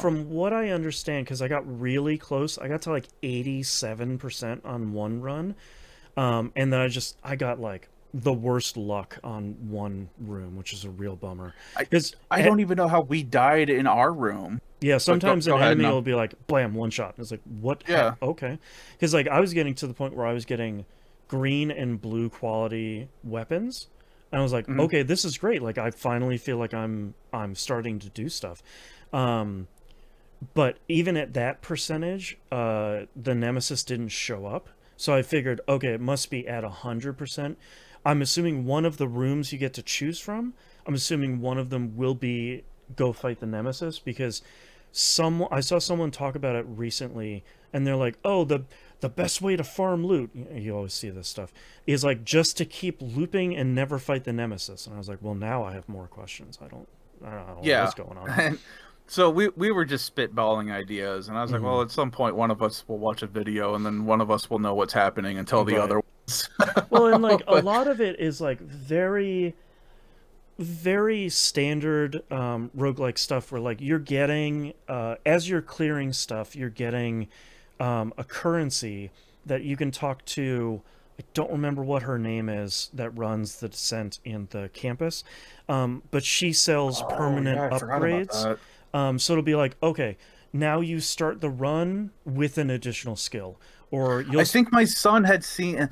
from what I understand, because I got really close, I got to like 87% on one run, and then I got like the worst luck on one room, which is a real bummer. Because I don't even know how we died in our room. yeah, sometimes go an ahead, enemy no. will be like, blam, one shot. And it's like, what? Yeah. Okay. Because like I was getting to the point where I was getting green and blue quality weapons, and I was like, okay, this is great. Like I finally feel like I'm starting to do stuff. But even at that percentage, the Nemesis didn't show up. So I figured, okay, it must be at 100%. I'm assuming one of the rooms you get to choose from, I'm assuming one of them will be go fight the Nemesis, because I saw someone talk about it recently, and they're like, oh, the best way to farm loot, you always see this stuff, is like just to keep looping and never fight the Nemesis. And I was like, well, now I have more questions. I don't know what's going on. So we were just spitballing ideas, and I was like, well, at some point one of us will watch a video, and then one of us will know what's happening and tell the other ones. Well, and like a lot of it is like very, very standard roguelike stuff, where like you're getting as you're clearing stuff, you're getting a currency that you can talk to. I don't remember what her name is that runs the Descent in the campus, but she sells permanent upgrades. So it'll be like, okay, now you start the run with an additional skill, or I think my son had seen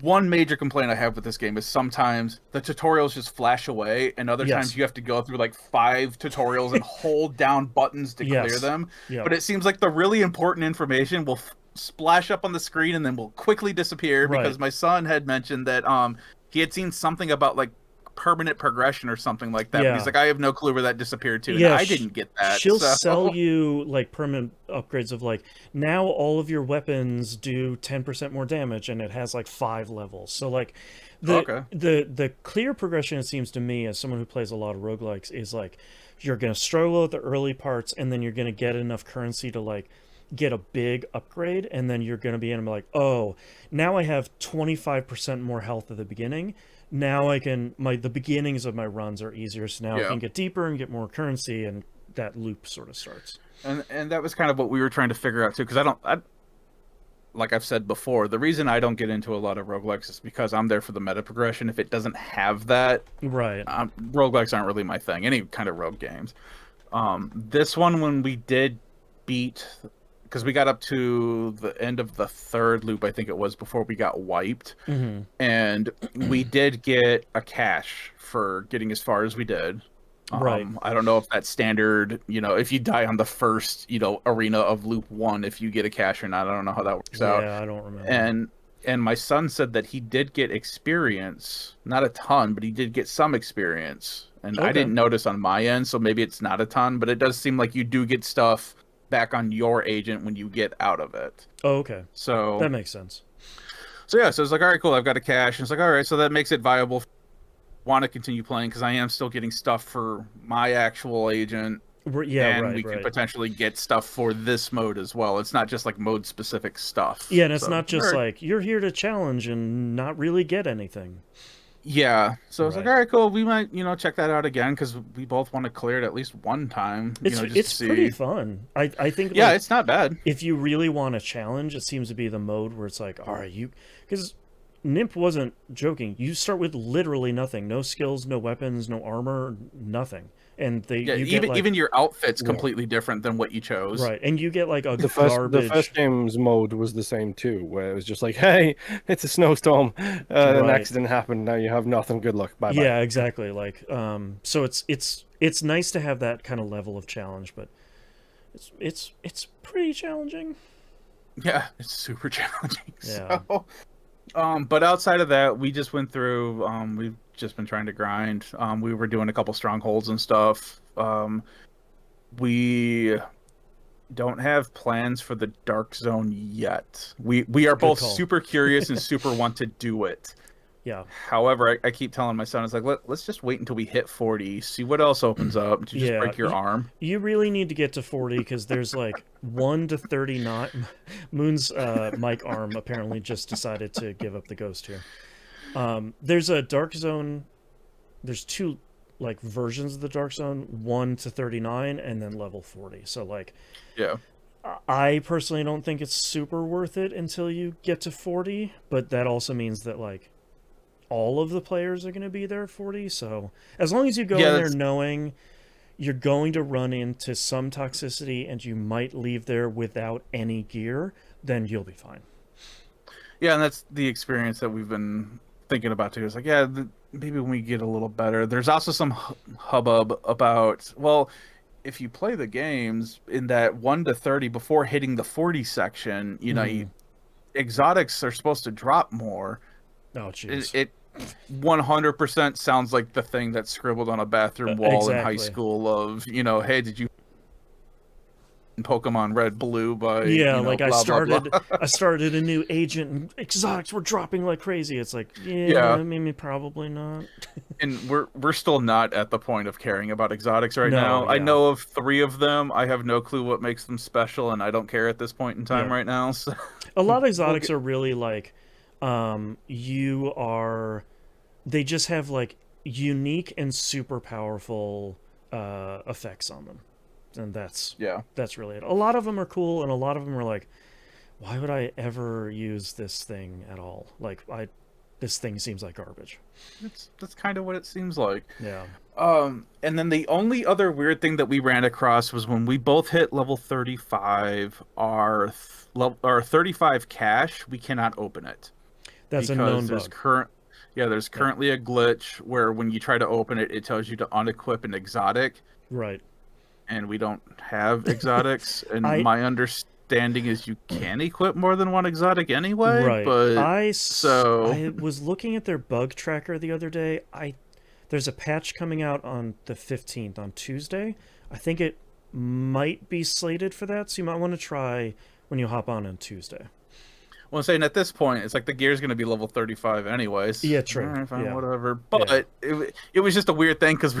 one major complaint I have with this game is sometimes the tutorials just flash away, and other times you have to go through like 5 tutorials and hold down buttons to clear them. But it seems like the really important information will splash up on the screen and then will quickly disappear, because my son had mentioned that he had seen something about like permanent progression or something like that. But he's like, I have no clue where that disappeared to. Yeah, and I didn't get that. She'll sell you like permanent upgrades of like, now all of your weapons do 10% more damage, and it has like 5 levels. So like the clear progression, it seems to me, as someone who plays a lot of roguelikes, is like you're gonna struggle at the early parts, and then you're gonna get enough currency to like get a big upgrade, and then you're gonna be in like, oh, now I have 25% more health at the beginning. Now I can the beginnings of my runs are easier, so now I can get deeper and get more currency, and that loop sort of starts. And that was kind of what we were trying to figure out too, because like I've said before, the reason I don't get into a lot of roguelikes is because I'm there for the meta progression. If it doesn't have that, roguelikes aren't really my thing. Any kind of rogue games. This one, when we did beat, because we got up to the end of the 3rd loop, I think it was, before we got wiped. And we did get a cash for getting as far as we did. I don't know if that's standard, if you die on the first, arena of loop 1, if you get a cash or not. I don't know how that works out. Yeah, I don't remember. And my son said that he did get experience, not a ton, but he did get some experience. And I didn't notice on my end, so maybe it's not a ton, but it does seem like you do get stuff back on your agent when you get out of it. Oh, okay. So that makes sense. So yeah, so it's like, all right, cool, I've got a cash. And it's like, all right, so that makes it viable. Want to continue playing, because I am still getting stuff for my actual agent. Yeah, and we could potentially get stuff for this mode as well. It's not just like mode specific stuff. Yeah, and it's not just like you're here to challenge and not really get anything. Yeah, so it's like, all right, cool. We might, check that out again, because we both want to clear it at least one time. It's pretty fun. I think. Yeah, it's not bad. If you really want a challenge, it seems to be the mode where it's like, all right, because Nimp wasn't joking. You start with literally nothing, no skills, no weapons, no armor, nothing, and even your outfit's completely different than what you chose. Right, and you get like the first game's mode was the same too, where it was just like, hey, it's a snowstorm, an accident happened, now you have nothing, good luck, bye bye. Yeah, exactly. Like so it's it's nice to have that kind of level of challenge, but it's pretty challenging. Yeah, it's super challenging. Yeah. So, but outside of that, we just went through. We've just been trying to grind. We were doing a couple strongholds and stuff. We don't have plans for the Dark Zone yet. We are both call. super curious and super want to do it. Yeah. However, I keep telling my son, it's like, let's just wait until we hit 40, see what else opens up. Did you just break your arm? You really need to get to 40 because there's like 1 to 39. Moon's mic arm apparently just decided to give up the ghost here. There's a Dark Zone. There's 2 like versions of the Dark Zone, 1 to 39 and then level 40. So like, yeah. I personally don't think it's super worth it until you get to 40, but that also means that like all of the players are going to be there at 40, so as long as you go in there knowing you're going to run into some toxicity and you might leave there without any gear, then you'll be fine. Yeah, and that's the experience that we've been thinking about too. It's like, yeah, maybe when we get a little better. There's also some hubbub about, well, if you play the games in that 1 to 30 before hitting the 40 section, you know, exotics are supposed to drop more. Oh, jeez. It 100% sounds like the thing that's scribbled on a bathroom wall in high school of, you know, hey, did you Pokemon Red Blue by like blah, I started blah, blah. I started a new agent and exotics were dropping like crazy. It's like, maybe probably not. And we're still not at the point of caring about exotics right now. Yeah. I know of 3 of them. I have no clue what makes them special, and I don't care at this point in time right now. So. A lot of exotics are really like they just have like unique and super powerful effects on them, and that's really it. A lot of them are cool, and a lot of them are like, why would I ever use this thing at all? Like, this thing seems like garbage. That's kind of what it seems like. Yeah. And then the only other weird thing that we ran across was when we both hit level 35, our 35 cache, we cannot open it. That's a known bug. There's currently a glitch where when you try to open it, it tells you to unequip an exotic. Right. And we don't have exotics. And my understanding is you can equip more than one exotic anyway. Right. But I was looking at their bug tracker the other day. There's a patch coming out on the 15th, on Tuesday. I think it might be slated for that, so you might want to try when you hop on Tuesday. Well, I'm saying at this point, it's like the gear's going to be level 35 anyways. Yeah, true. All right, fine, whatever. But it was just a weird thing because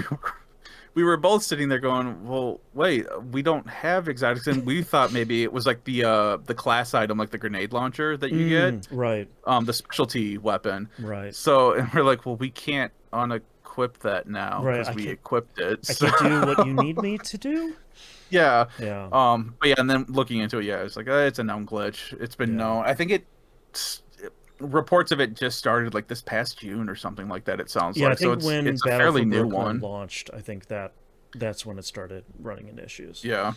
we were both sitting there going, well, wait, we don't have exotics. And we thought maybe it was like the class item, like the grenade launcher that you get. Right. The specialty weapon. Right. So, and we're like, well, we can't unequip that now because we equipped it. I can't do what you need me to do? Yeah. Yeah. But yeah, and then looking into it, it's like, it's a known glitch. It's been known. I think reports of it just started like this past June or something like that. It sounds like. I think so when it's a fairly new one launched, I think that's when it started running into issues. Yeah.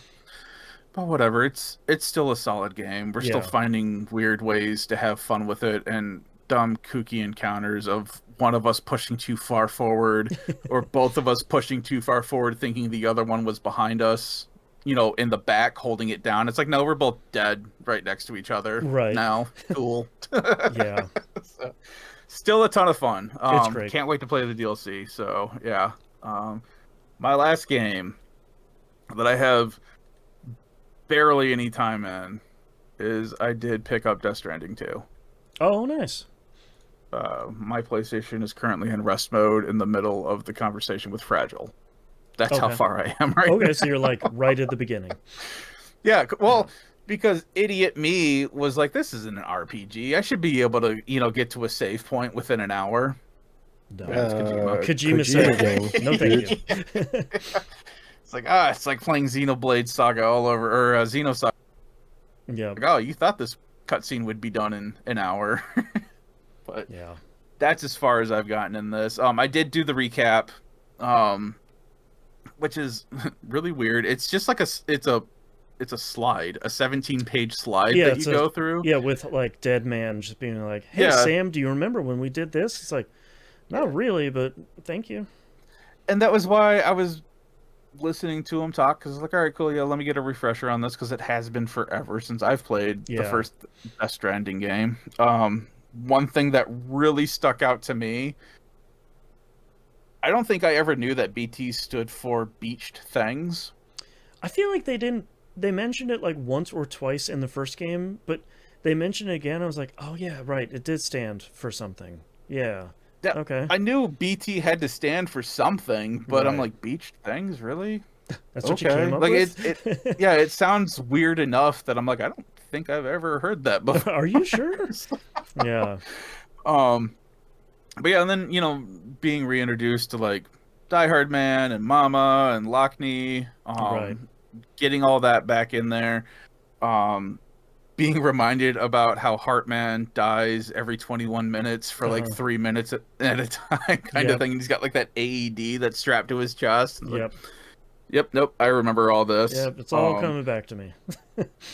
But whatever, it's still a solid game. We're still finding weird ways to have fun with it, and dumb kooky encounters of one of us pushing too far forward or both of us pushing too far forward thinking the other one was behind us, in the back holding it down. It's like, no, we're both dead right next to each other now. Cool. Yeah. So, still a ton of fun. It's great. Can't wait to play the DLC. So yeah. My last game that I have barely any time in is I did pick up Death Stranding 2. Oh, nice. My PlayStation is currently in rest mode in the middle of the conversation with Fragile. That's how far I am right now. So you're like right at the beginning. Yeah, well, because idiot me was like, this isn't an RPG. I should be able to, get to a save point within an hour. No. Kojima said, no thank you. It's like, it's like playing Xenoblade Saga all over, or Xenosaga. Yeah. Like, oh, you thought this cutscene would be done in an hour. But yeah, that's as far as I've gotten in this. I did do the recap, which is really weird. It's just like it's a slide, a 17-page slide that you go through. Yeah, with like Dead Man just being like, hey, Sam, do you remember when we did this? It's like, not really, but thank you. And that was why I was listening to him talk because it's like, all right, cool, yeah, let me get a refresher on this because it has been forever since I've played the Yeah. first Death Stranding game. One thing that really stuck out to me, I don't think I ever knew that BT stood for Beached Things. I feel like they didn't. They mentioned it like once or twice in the first game, but they mentioned it again. I was like, oh yeah, right. It did stand for something. Yeah. Yeah, Okay. I knew BT had to stand for something, but I'm Right. like, Beached Things, really? That's what you came up Like with. yeah, it sounds weird enough that I'm like, I don't think I've ever heard that before. Are you sure? Yeah. um, but yeah, and then being reintroduced to like Die Hard Man and Mama and Lockney, Right. getting all that back in there, um, being reminded about how Heartman dies every 21 minutes for like 3 minutes at a time, kind of thing. And he's got like that AED that's strapped to his chest. Yep. Yep, nope, I remember all this. Yep. It's all coming back to me.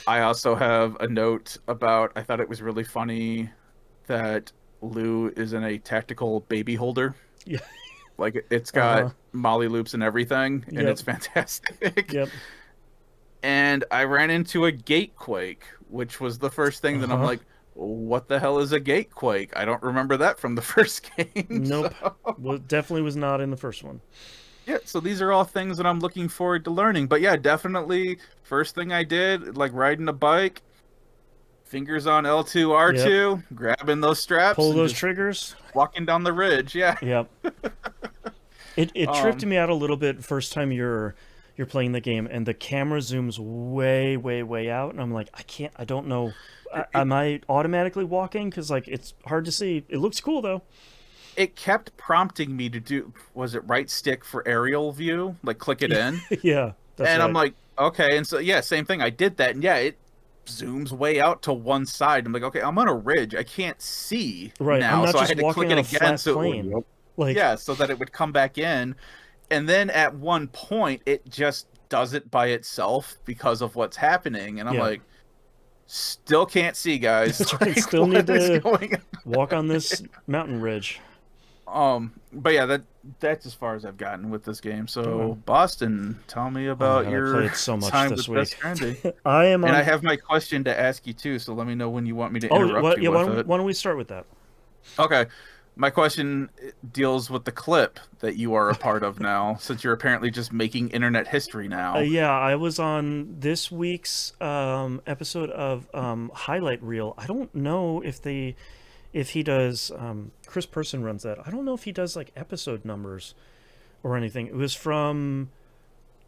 I also have a note about, I thought it was really funny that Lou is in a tactical baby holder. Yeah. Like it's got molly loops and everything, and it's fantastic. Yep. And I ran into a gatequake, which was the first thing that I'm like, what the hell is a gatequake? I don't remember that from the first game. Nope. So. Well, definitely was not in the first one. Yeah, so these are all things that I'm looking forward to learning. But yeah, definitely first thing I did, like riding a bike, fingers on L2, R2, grabbing those straps. Pull those triggers. Walking down the ridge, yeah. Yep. It tripped me out a little bit first time you're playing the game and the camera zooms way, way, way out. And I'm like, I don't know. Am I automatically walking? Because like it's hard to see. It looks cool though. It kept prompting me to do, was it right stick for aerial view? Like click it in? Yeah. And right. I'm like, okay. And so, yeah, same thing. I did that. And yeah, it zooms way out to one side. I'm like, okay, I'm on a ridge. I can't see now. I'm not so just I had to walking click on it a again. flat plane. Like, yeah, so that it would come back in. And then at one point, it just does it by itself because of what's happening. And I'm like, still can't see, guys. Like, still need to walk on this mountain ridge. But yeah, that's as far as I've gotten with this game. So Boston, tell me about your I played so much time this with week. Death Stranding. And I have my question to ask you too. So let me know when you want me to interrupt you with it. Why don't we start with that? Okay, my question deals with the clip that you are a part of now, since you're apparently just making internet history now. Yeah, I was on this week's episode of Highlight Reel. I don't know if he does. Chris Person runs that. I don't know if he does like episode numbers or anything. It was from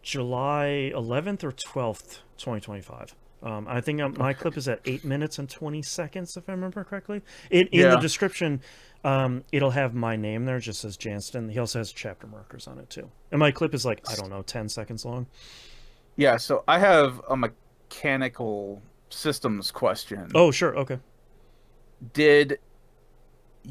July 11th or 12th, 2025. I think my clip is at 8 minutes and 20 seconds, if I remember correctly. In the description, it'll have my name there. It just says Janston. He also has chapter markers on it too. And my clip is like, I don't know, 10 seconds long. Yeah, so I have a mechanical systems question. Oh, sure. Okay. Did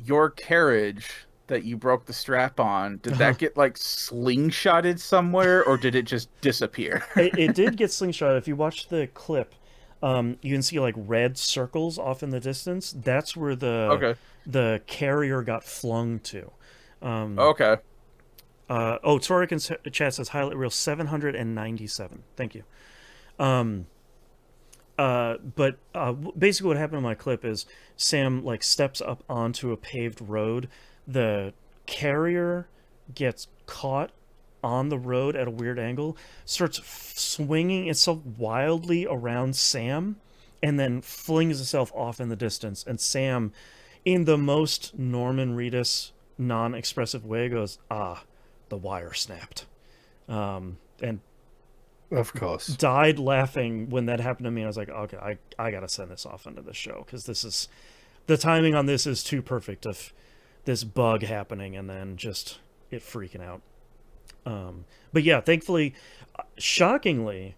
your carriage that you broke the strap on, did that get like slingshotted somewhere, or did it just disappear? It did get slingshotted. If you watch the clip, you can see like red circles off in the distance. That's where the carrier got flung to. Okay. Torek in chat says highlight reel 797. Thank you. But basically what happened in my clip is Sam like steps up onto a paved road. The carrier gets caught on the road at a weird angle, starts swinging itself wildly around Sam, and then flings itself off in the distance. And Sam, in the most Norman Reedus non-expressive way, goes, the wire snapped. And of course died laughing when that happened to me. I was like, okay, I gotta send this off into the show, because this is, the timing on this is too perfect of this bug happening and then just it freaking out. But yeah, thankfully, shockingly,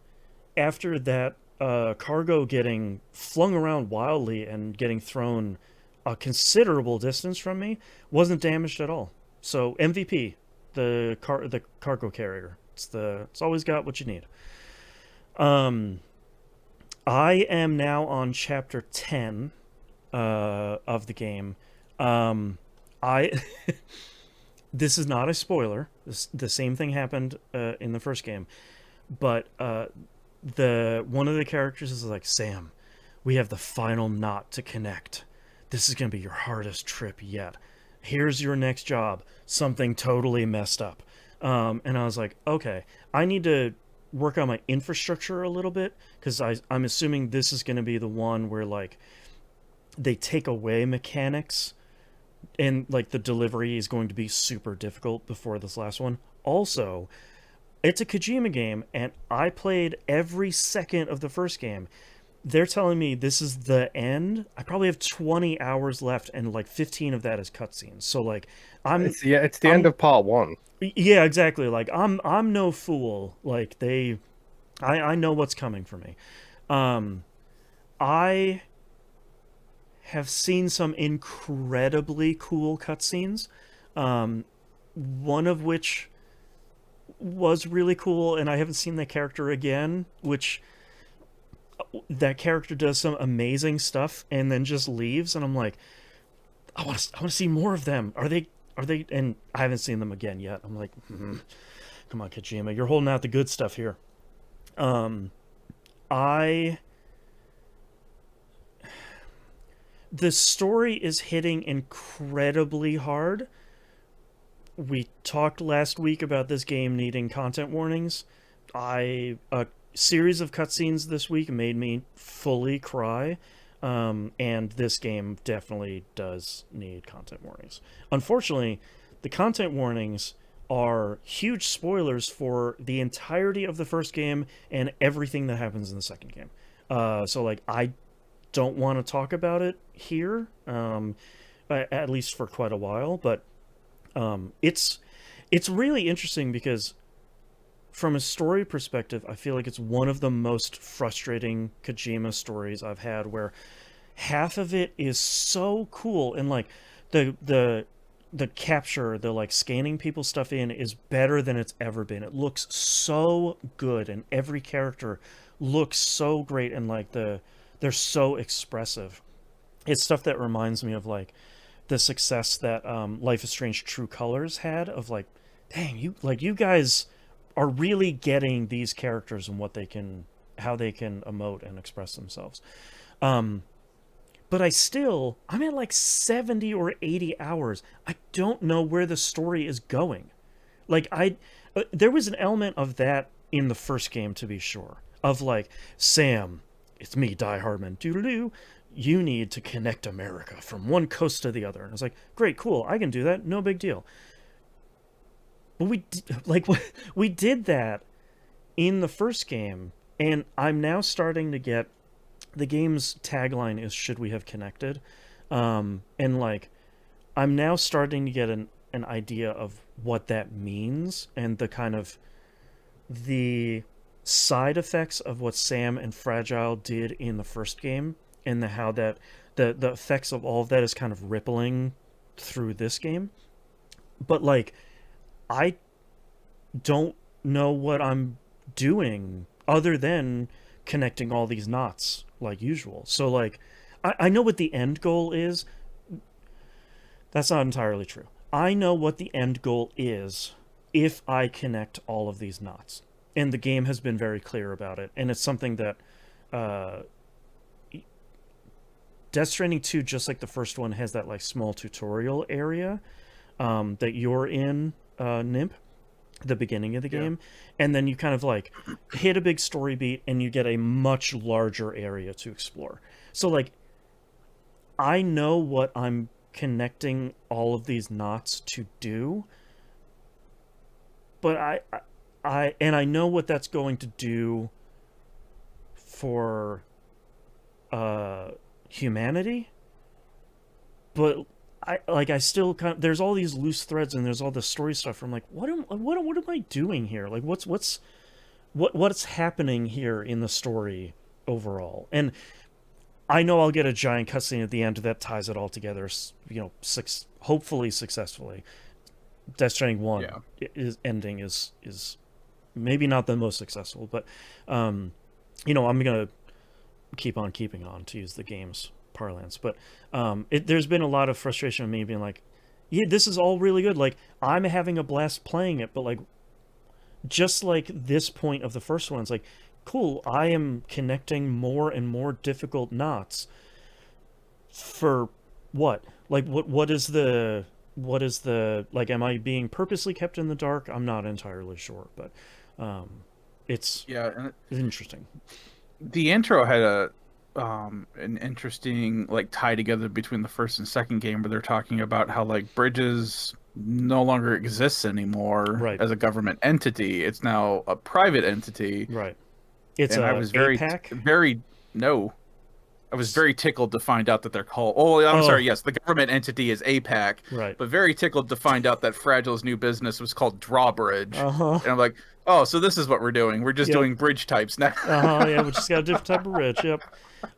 after that cargo getting flung around wildly and getting thrown a considerable distance from me, wasn't damaged at all. So MVP, the cargo carrier. It's always got what you need. I am now on chapter 10 of the game. I this is not a spoiler. The same thing happened in the first game, but the one of the characters is like, Sam, we have the final knot to connect. This is gonna be your hardest trip yet. Here's your next job. Something totally messed up. And I was like, okay, I need to work on my infrastructure a little bit, because I'm assuming this is going to be the one where like they take away mechanics and like the delivery is going to be super difficult before this last one. Also, it's a Kojima game, and I played every second of the first game. They're telling me this is the end. I probably have 20 hours left, and like 15 of that is cutscenes. So like, It's the end of part 1. yeah, exactly. Like I'm no fool. Like I know what's coming for me. I have seen some incredibly cool cutscenes. One of which was really cool, and I haven't seen that character again, which that character does some amazing stuff and then just leaves, and I'm like, I want to see more of them. Are they and I haven't seen them again yet. I'm like, come on, Kojima, you're holding out the good stuff here. The story is hitting incredibly hard. We talked last week about this game needing content warnings. A series of cutscenes this week made me fully cry. And this game definitely does need content warnings. Unfortunately, the content warnings are huge spoilers for the entirety of the first game and everything that happens in the second game. So like, I don't want to talk about it here, at least for quite a while. But it's really interesting because from a story perspective, I feel like it's one of the most frustrating Kojima stories I've had, where half of it is so cool, and like the capture, the like scanning people stuff in is better than it's ever been. It looks so good, and every character looks so great, and like they're so expressive. It's stuff that reminds me of like the success that Life is Strange True Colors had, of like, dang, you guys are really getting these characters and how they can emote and express themselves. But I'm at like 70 or 80 hours. I don't know where the story is going. Like there was an element of that in the first game, to be sure, of like, Sam, it's me, Die Hardman, doodle-doo, you need to connect America from one coast to the other. And I was like, great, cool, I can do that, no big deal. But we did that in the first game, and I'm now starting to get, the game's tagline is "Should we have connected?" And like, I'm now starting to get an idea of what that means, and the kind of the side effects of what Sam and Fragile did in the first game, and how that the effects of all of that is kind of rippling through this game. But like, I don't know what I'm doing other than connecting all these knots like usual. So like, I know what the end goal is. That's not entirely true. I know what the end goal is if I connect all of these knots. And the game has been very clear about it. And it's something that Death Stranding 2, just like the first one, has that like small tutorial area that you're in, Nimp, the beginning of the game, and then you kind of like hit a big story beat and you get a much larger area to explore. So like, I know what I'm connecting all of these knots to do, but I know what that's going to do for humanity, but I still kind of, there's all these loose threads and there's all this story stuff. I'm like, what am I doing here? Like, what's happening here in the story overall? And I know I'll get a giant cutscene at the end that ties it all together, hopefully successfully. Death Stranding 1 ending is maybe not the most successful, but I'm gonna keep on keeping on, to use the game's parlance. But there's been a lot of frustration of me being like, yeah, this is all really good. Like, I'm having a blast playing it, but like, just like this point of the first one, it's like, cool, I am connecting more and more difficult knots for what? Like, what is the, like, am I being purposely kept in the dark? I'm not entirely sure, but it's Yeah, and interesting. the intro had an interesting like tie together between the first and second game where they're talking about how like Bridges no longer exists anymore Right, as a government entity. It's now a private entity, right. It's and I a was APAC. very no. I was very tickled to find out that they're called. Oh, I'm sorry. Oh, Yes, the government entity is APAC, right. but very tickled to find out that Fragile's new business was called Drawbridge. Uh-huh. And I'm like, oh, so this is what we're doing. We're just Yep. doing bridge types now. Uh-huh. Yeah, we just got a different type of rich. Yep.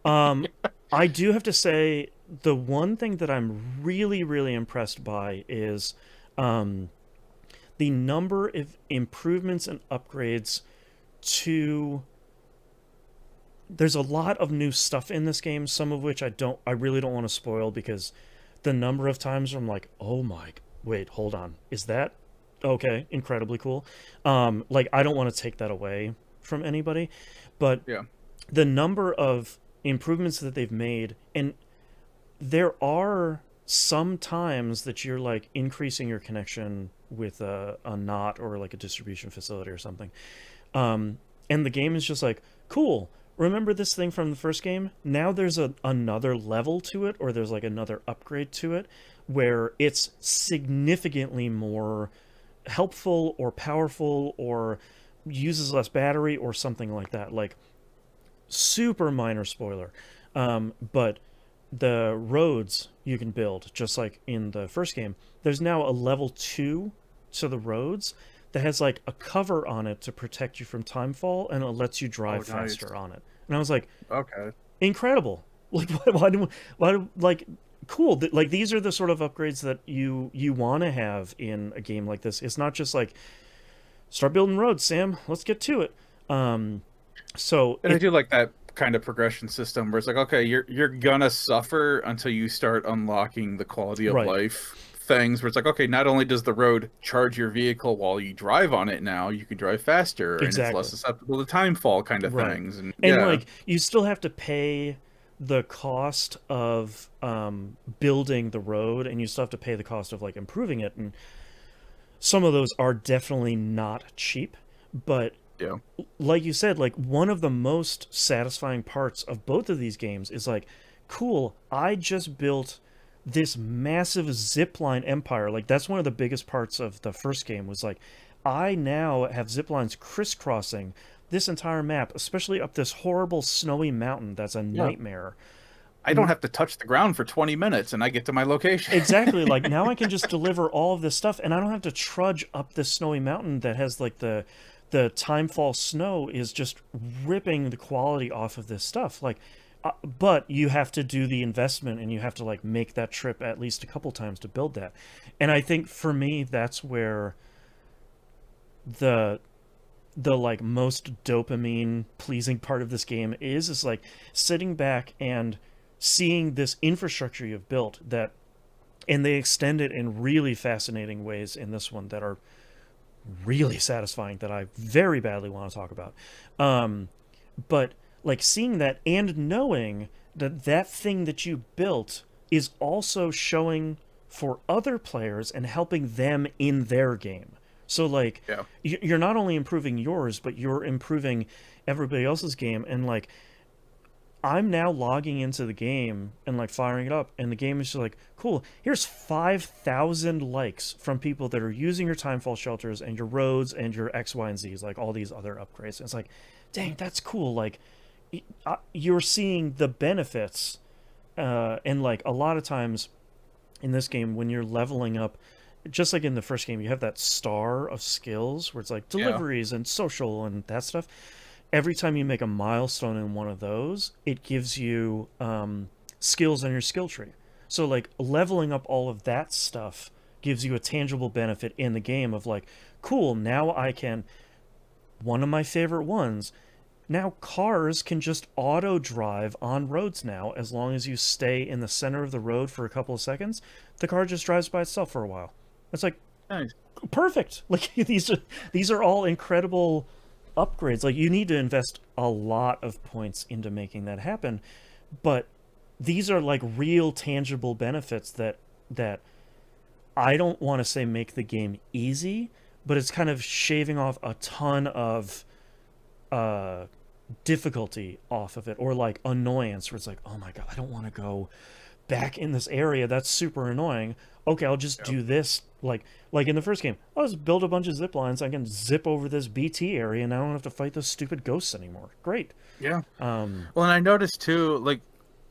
I do have to say the one thing that I'm really, really impressed by is um, the number of improvements and upgrades to. There's a lot of new stuff in this game, some of which I really don't want to spoil because the number of times where I'm like, oh my, wait, hold on, is that okay? Incredibly cool. Like I don't want to take that away from anybody, but Yeah. the number of improvements that they've made, and there are some times that you're like increasing your connection with a knot or like a distribution facility or something, and the game is just like, cool, remember this thing from the first game? Now there's another level to it, or there's like another upgrade to it where it's significantly more helpful or powerful or uses less battery or something like that. Like, super minor spoiler. But the roads you can build, just like in the first game, there's now a level 2 to the roads that has like a cover on it to protect you from timefall, and it lets you drive faster on it. And I was like, Okay. incredible. Like, like, cool. Like, these are the sort of upgrades that you want to have in a game like this. It's not just like, start building roads, Sam. Let's get to it. So And I do like that kind of progression system where it's like, okay, you're gonna suffer until you start unlocking the quality of right, life things where it's like, okay, not only does the road charge your vehicle while you drive on it now, you can drive faster and it's less exactly. susceptible to timefall kind of Right. things. And And yeah. like you still have to pay the cost of building the road, and you still have to pay the cost of like improving it, and some of those are definitely not cheap, but Yeah. like you said, like one of the most satisfying parts of both of these games is like, cool, I just built this massive zipline empire. Like that's one of the biggest parts of the first game was like, I now have ziplines crisscrossing this entire map, especially up this horrible snowy mountain that's a Yeah. nightmare. I don't have to touch the ground for 20 minutes and I get to my location. Exactly. Like now I can just deliver all of this stuff, and I don't have to trudge up this snowy mountain that has like the timefall snow is just ripping the quality off of this stuff. Like, but you have to do the investment, and you have to like make that trip at least a couple times to build that. And I think for me, that's where the like most dopamine pleasing part of this game is like sitting back and seeing this infrastructure you've built that, and they extend it in really fascinating ways in this one that are really satisfying, that I very badly want to talk about. But like seeing that and knowing that that thing that you built is also showing for other players and helping them in their game. So like Yeah. you're not only improving yours, but you're improving everybody else's game. And like I'm now logging into the game and like firing it up, and the game is just like, cool, here's 5,000 likes from people that are using your timefall shelters and your roads and your X, Y, and Z's, like all these other upgrades. And it's like, dang, that's cool. Like you're seeing the benefits, and like a lot of times in this game when you're leveling up, just like in the first game, you have that star of skills where it's like Yeah. deliveries and social and that stuff. Every time you make a milestone in one of those, it gives you skills on your skill tree. So like leveling up all of that stuff gives you a tangible benefit in the game of like, cool, now I can, one of my favorite ones, now cars can just auto drive on roads now. As long as you stay in the center of the road for a couple of seconds, the car just drives by itself for a while. It's like Nice. perfect. Like these are all incredible upgrades. Like you need to invest a lot of points into making that happen, but these are like real tangible benefits that I don't want to say make the game easy, but it's kind of shaving off a ton of uh difficulty off of it, or like annoyance where it's like, oh my god, I don't want to go back in this area, that's super annoying. Okay, I'll just do this. Like in the first game, I'll just build a bunch of zip lines, I can zip over this BT area and I don't have to fight those stupid ghosts anymore. Great. Yeah. Well, and I noticed too, like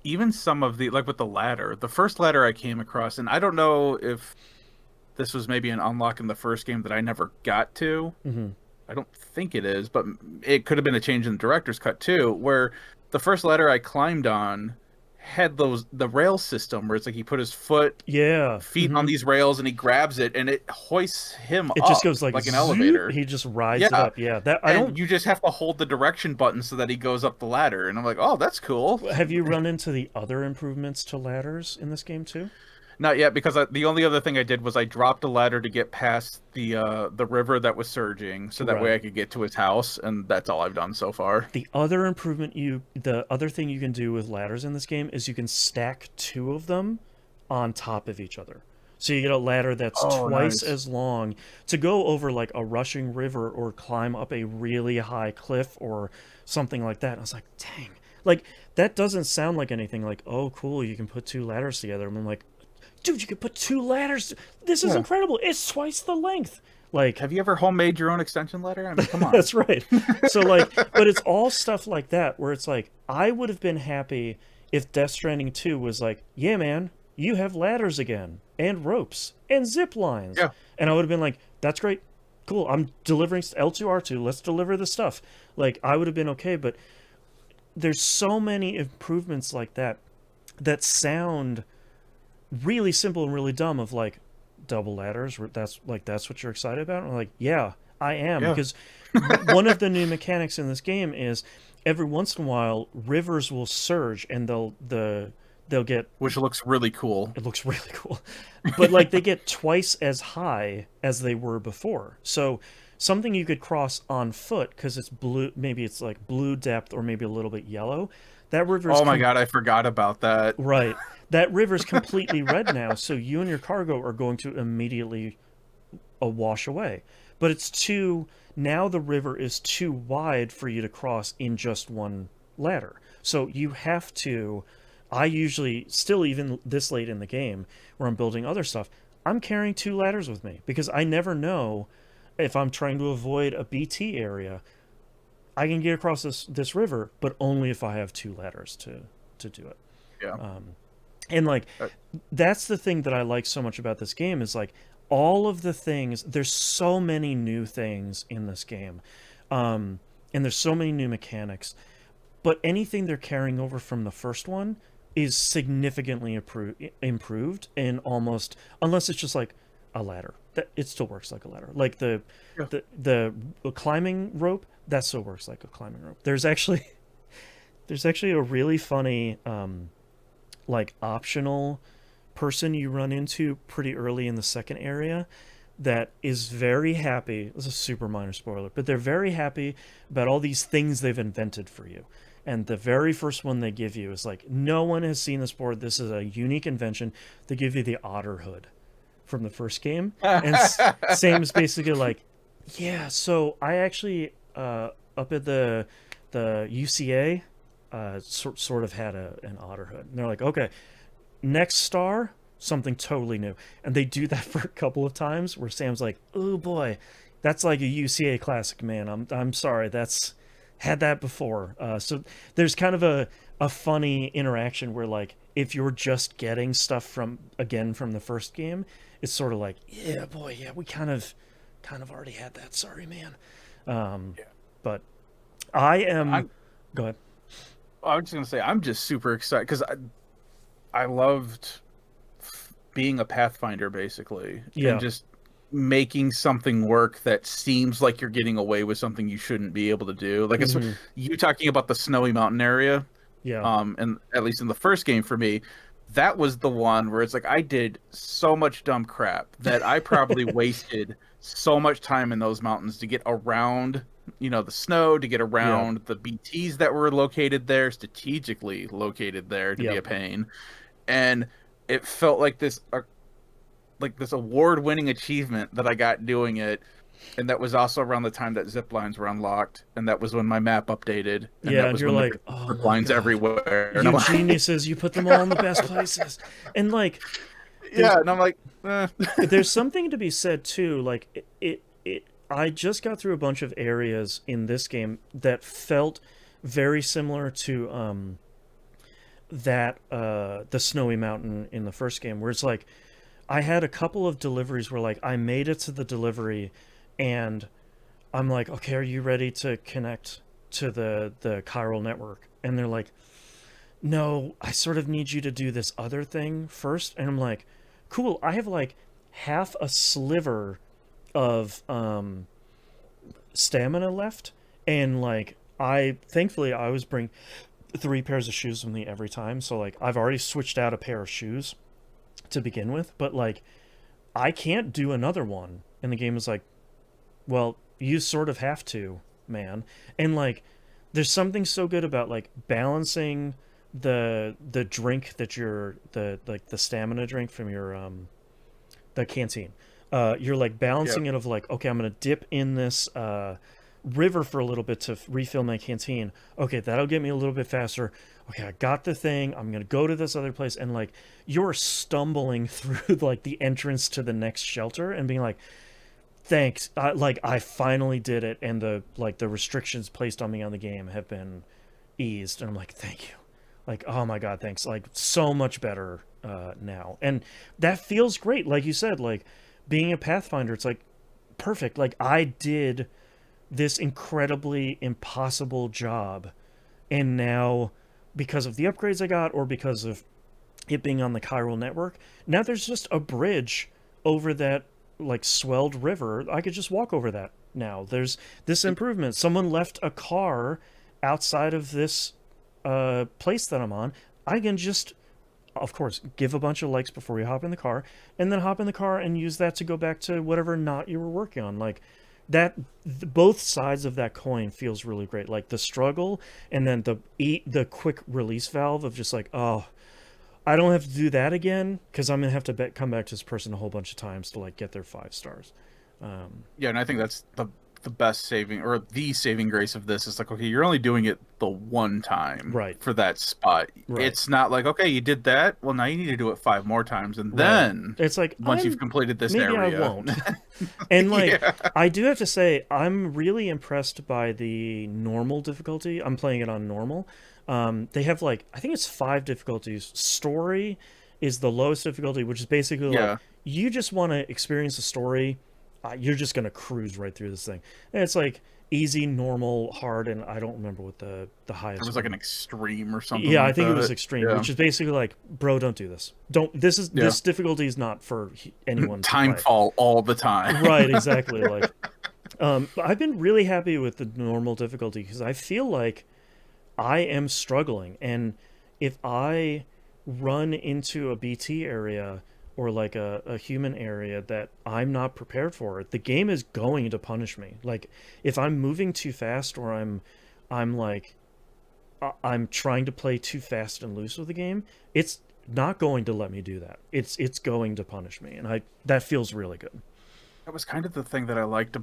even some of the, like with the ladder, the first ladder I came across, and I don't know if this was maybe an unlock in the first game that I never got to. I don't think it is, but it could have been a change in the director's cut too, where the first ladder I climbed on had the rail system where it's like he put his feet on these rails and he grabs it and it hoists him it up just goes like an zoop, elevator. he just rides it up. Yeah, that I don't. You just have to hold the direction button so that he goes up the ladder, and I'm like, oh, that's cool. Have you run into the other improvements to ladders in this game too? Not yet, because the only other thing I did was I dropped a ladder to get past the river that was surging, so that way I could get to his house, and that's all I've done so far. The other thing you can do with ladders in this game is you can stack two of them on top of each other. So you get a ladder that's twice as long to go over like a rushing river or climb up a really high cliff or something like that. I was like, dang. Like, that doesn't sound like anything. Like, oh, cool, you can put two ladders together. And I'm like, dude, you could put two ladders. This is incredible. It's twice the length. Like, have you ever homemade your own extension ladder? I mean, come on. That's right. So like, but it's all stuff like that where it's like, I would have been happy if Death Stranding 2 was like, yeah, man, you have ladders again and ropes and zip lines. Yeah. And I would have been like, that's great. Cool. I'm delivering L2R2. Let's deliver the stuff. Like, I would have been okay. But there's so many improvements like that that sound really simple and really dumb, of like double ladders. That's what you're excited about. And I'm like, yeah, I am. Because one of the new mechanics in this game is every once in a while rivers will surge and they'll get, which looks really cool. It looks really cool. But like they get twice as high as they were before. So something you could cross on foot because it's blue, maybe it's like blue depth or maybe a little bit yellow. That river. Oh my god, I forgot about that. Right. That river's completely red now, so you and your cargo are going to immediately wash away. But now the river is too wide for you to cross in just one ladder. So you have to, I usually, still even this late in the game, where I'm building other stuff, I'm carrying two ladders with me, because I never know if I'm trying to avoid a BT area, I can get across this river, but only if I have two ladders to do it. Yeah. And like, that's the thing that I like so much about this game is like all of the things, there's so many new things in this game. And there's so many new mechanics, but anything they're carrying over from the first one is significantly improved, and almost, unless it's just like a ladder, that it still works like a ladder. Like the climbing rope, that still works like a climbing rope. There's actually a really funny like optional person you run into pretty early in the second area that is very happy. This is a super minor spoiler, but they're very happy about all these things they've invented for you. And the very first one they give you is like, no one has seen this before. This is a unique invention. They give you the otter hood from the first game. And same is basically like, yeah, so I actually up at the UCA sort of had an otter hood. And they're like, okay, next star, something totally new. And they do that for a couple of times where Sam's like, oh boy, that's like a UCA classic, man. I'm sorry, that's had that before. So there's kind of a funny interaction where like if you're just getting stuff from the first game, it's sort of like, yeah, boy, yeah, we kind of already had that. Sorry, man. But go ahead. I was just gonna say I'm just super excited because I loved being a Pathfinder basically, and just making something work that seems like you're getting away with something you shouldn't be able to do. Like it's you talking about the snowy mountain area, Yeah. and at least in the first game for me, that was the one where it's like I did so much dumb crap that I probably wasted so much time in those mountains to get around, the snow, to get around the BTs that were located there, strategically located there to be a pain. And it felt like this award-winning achievement that I got doing it. And that was also around the time that zip lines were unlocked, and that was when my map updated. And that was you're when like, the zip lines everywhere. And You I'm like, geniuses, you put them all in the best places. And like, and I'm like, there's something to be said too. Like I just got through a bunch of areas in this game that felt very similar to the snowy mountain in the first game, where it's like I had a couple of deliveries where like I made it to the delivery and I'm like, okay, are you ready to connect to the chiral network? And they're like, no, I sort of need you to do this other thing first. And I'm like, cool, I have like half a sliver of stamina left, and like thankfully I always bring 3 pairs of shoes with me every time, so like I've already switched out a pair of shoes to begin with, but like I can't do another one. And the game is like, well, you sort of have to, man. And like there's something so good about like balancing the drink that the stamina drink from your the canteen. You're like balancing it of like, okay, I'm gonna dip in this river for a little bit to refill my canteen. Okay, that'll get me a little bit faster. Okay, I got the thing. I'm gonna go to this other place, and like you're stumbling through like the entrance to the next shelter and being like, thanks, I finally did it, and the restrictions placed on me on the game have been eased, and I'm like, thank you. Like, oh my god, thanks. Like, so much better now. And that feels great. Like you said, like, being a Pathfinder, it's like, perfect. Like, I did this incredibly impossible job, and now, because of the upgrades I got, or because of it being on the chiral network, now there's just a bridge over that, like, swelled river. I could just walk over that now. There's this improvement. Someone left a car outside of this place that I'm on. I can just, of course, give a bunch of likes before we hop in the car, and then hop in the car and use that to go back to whatever knot you were working on. Like that, both sides of that coin feels really great. Like the struggle, and then the quick release valve of just like, oh, I don't have to do that again, because I'm gonna have to come back to this person a whole bunch of times to like get their 5 stars. Yeah, and I think that's the best saving, or the saving grace of this is like, okay, you're only doing it the one time, right, for that spot. Right. It's not like, okay, you did that, well, now you need to do it 5 more times, and then it's like, once you've completed this maybe area, I won't. And like, I do have to say, I'm really impressed by the normal difficulty. I'm playing it on normal. They have like, I think it's 5 difficulties. Story is the lowest difficulty, which is basically like, you just want to experience the story. You're just going to cruise right through this thing. And it's like easy, normal, hard, and I don't remember what the highest. It was like an extreme or something. Yeah, like I think that. it was extreme, which is basbasically like, bro, don't do this. This difficulty is not for anyone. Timefall all the time. Right, exactly. Like, I've been really happy with the normal difficulty, because I feel like I am struggling, and if I run into a BT area or like a human area that I'm not prepared for, the game is going to punish me. Like, if I'm moving too fast, or I'm trying to play too fast and loose with the game, it's not going to let me do that. It's going to punish me, and that feels really good. That was kind of the thing that I liked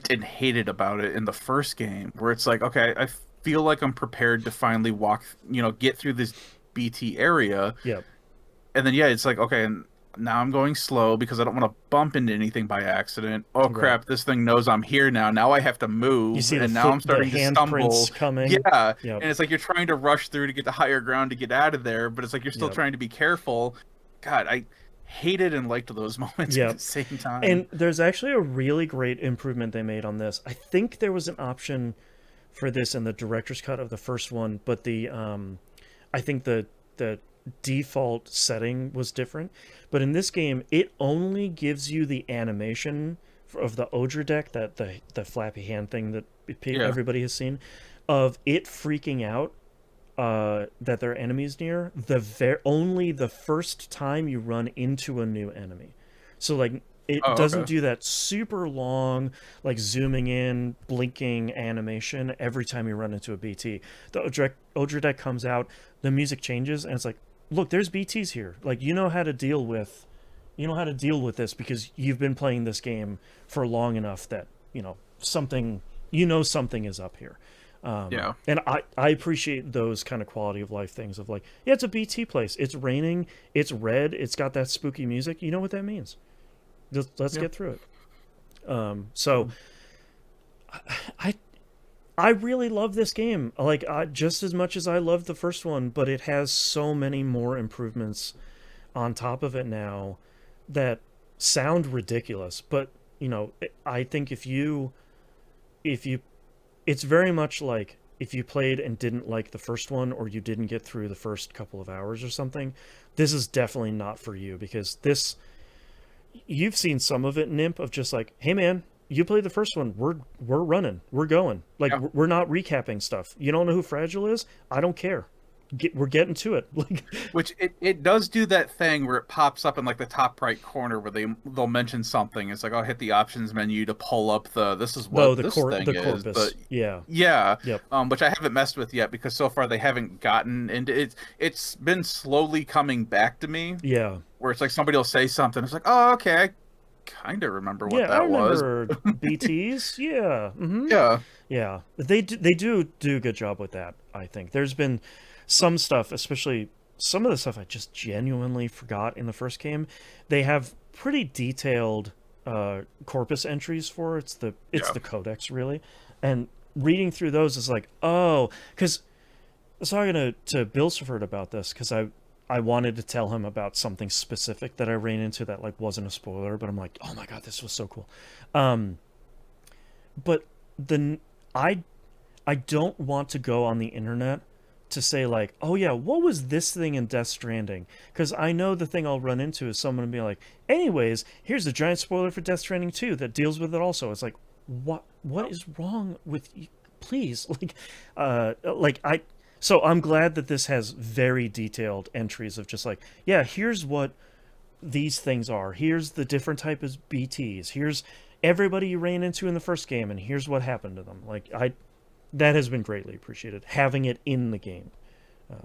and hated about it in the first game, where it's like, okay, I feel like I'm prepared to finally walk, get through this BT area. Yeah. And then, it's like, okay, and now I'm going slow because I don't want to bump into anything by accident. Oh, crap, this thing knows I'm here now. Now I have to move. You see and now I'm starting to stumble. Coming. Yeah. Yep. And it's like you're trying to rush through to get to higher ground to get out of there, but it's like you're still trying to be careful. God, I hated and liked those moments at the same time. And there's actually a really great improvement they made on this. I think there was an option for this in the director's cut of the first one, but I think the default setting was different, but in this game it only gives you the animation of the Odra deck, that the flappy hand thing that everybody has seen, of it freaking out that there are enemies near, only the first time you run into a new enemy. So like it doesn't do that super long, like zooming in, blinking animation every time you run into a BT. The Odra deck comes out, the music changes, and it's like, look, there's BTs here. Like, you know how to deal with this because you've been playing this game for long enough that something is up here. And I appreciate those kind of quality of life things of like, yeah, it's a BT place, it's raining, it's red, it's got that spooky music. You know what that means. Let's get through it. So I really love this game, like just as much as I loved the first one, but it has so many more improvements on top of it now that sound ridiculous. But I think if you it's very much like if you played and didn't like the first one, or you didn't get through the first couple of hours or something, this is definitely not for you, because you've seen some of it, Nimp, of just like, hey man, you played the first one, we're running, we're going, like, we're not recapping stuff. You don't know who Fragile is? I don't care. We're getting to it. Like, which it does do that thing where it pops up in like the top right corner where they'll mention something. It's like, I'll hit the options menu to pull up this is what this thing is. But yeah, yep. Which I haven't messed with yet because so far they haven't gotten into it. It's been slowly coming back to me. Yeah, where it's like somebody will say something. It's like, oh, okay, I kind of remember what that was. BTs. Yeah. Mm-hmm. Yeah. They do a good job with that. I think there's been some stuff, especially some of the stuff I just genuinely forgot in the first game. They have pretty detailed corpus entries for it's the codex, really, and reading through those is like, oh, because I was talking to Bill Sefford about this, because I wanted to tell him about something specific that I ran into that like wasn't a spoiler, but I'm like, oh my god, this was so cool. But I don't want to go on the internet to say like, oh yeah, what was this thing in Death Stranding? Because I know the thing I'll run into is someone being like, anyways, here's a giant spoiler for Death Stranding 2 that deals with it also. It's like, what is wrong with you? Please, so I'm glad that this has very detailed entries of just like, yeah, here's what these things are. Here's the different type of BTs. Here's everybody you ran into in the first game, and here's what happened to them. Like, that has been greatly appreciated, having it in the game.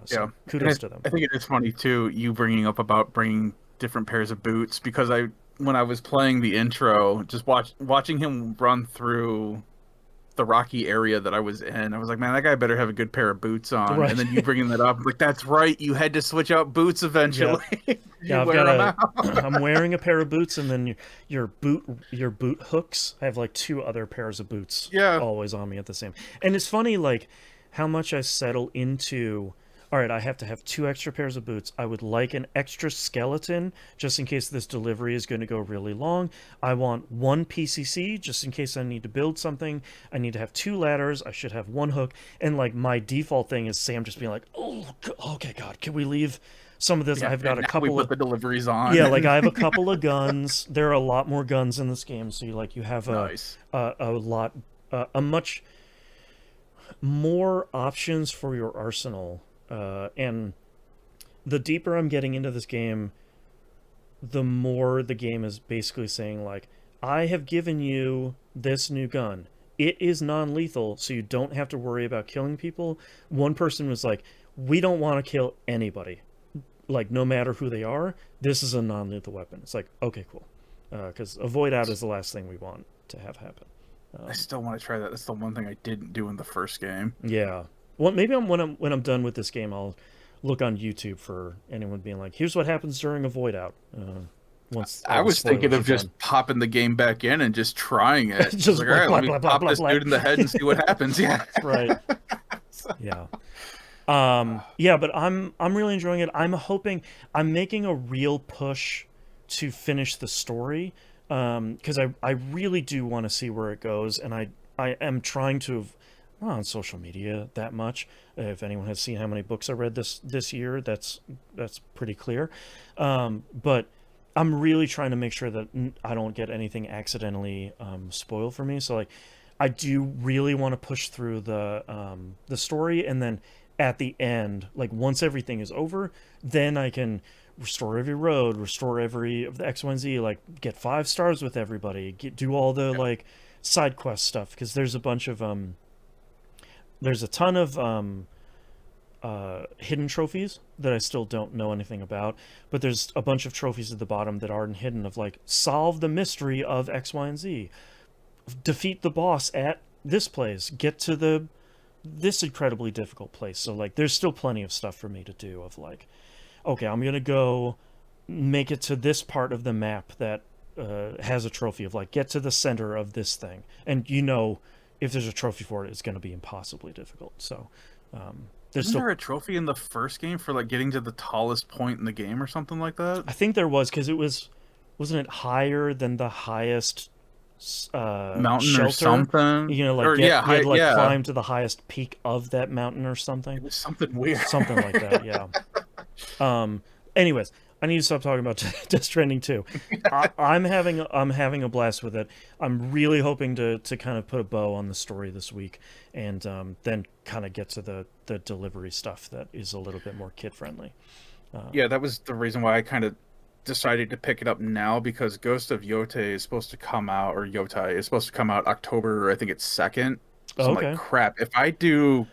So kudos to them. I think it is funny too, you bringing up about bringing different pairs of boots, because when I was playing the intro, just watching him run through the rocky area that I was in, I was like, man, that guy better have a good pair of boots on. Right. And then you bringing that up, like, that's right, you had to switch out boots eventually. Yeah, I'm wearing a pair of boots, and then your boot hooks. I have like 2 other pairs of boots always on me at the same. And it's funny, like, how much I settle into, all right, I have to have 2 extra pairs of boots. I would like an extra skeleton just in case this delivery is going to go really long. I want 1 PCC just in case I need to build something. I need to have 2 ladders. I should have 1 hook. And like, my default thing is Sam just being like, oh, okay, God, can we leave some of this? Yeah, I've got a couple of the deliveries on. Yeah, like I have a couple of guns. There are a lot more guns in this game, so you have a much more options for your arsenal. And the deeper I'm getting into this game, the more the game is basically saying like, I have given you this new gun. It is non-lethal, so you don't have to worry about killing people. One person was like, we don't want to kill anybody. Like, no matter who they are, this is a non-lethal weapon. It's like, okay, cool. Because avoid out is the last thing we want to have happen. I still want to try that. That's the one thing I didn't do in the first game. Yeah. Well, maybe when I'm done with this game, I'll look on YouTube for anyone being like, here's what happens during a void out. I was thinking of just popping the game back in and just trying it. Just like, all right, let me pop this dude in the head and see what happens. Yeah. Right. Yeah. But I'm really enjoying it. I'm making a real push to finish the story, because I really do want to see where it goes, and I am trying to on social media that much. If anyone has seen how many books I read this year, that's pretty clear. But I'm really trying to make sure that I don't get anything accidentally spoiled for me. So like, I do really want to push through the story, and then at the end, like once everything is over, then I can restore every road, restore every of the X, Y, and Z, like get 5 stars with everybody, do all the like side quest stuff, because there's a bunch of there's a ton of hidden trophies that I still don't know anything about, but there's a bunch of trophies at the bottom that aren't hidden, of like solve the mystery of X, Y, and Z, defeat the boss at this place, get to this incredibly difficult place. So like there's still plenty of stuff for me to do, of like, okay, I'm gonna go make it to this part of the map that has a trophy, of like get to the center of this thing, and if there's a trophy for it, it's going to be impossibly difficult. So there's Isn't there a trophy in the first game for like getting to the tallest point in the game or something like that? I think there was, because wasn't it higher than the highest Mountain shelter? or something? Climb to the highest peak of that mountain or something. It was something weird. Something like that, yeah. Anyways, I need to stop talking about Death Stranding 2. I'm having a blast with it. I'm really hoping to kind of put a bow on the story this week, and then kind of get to the delivery stuff that is a little bit more kid friendly. Yeah, that was the reason why I kind of decided to pick it up now, because Ghost of Yotai is supposed to come out, or Yotai is supposed to come out October, I think it's 2nd. So Okay. I'm like, crap, if I do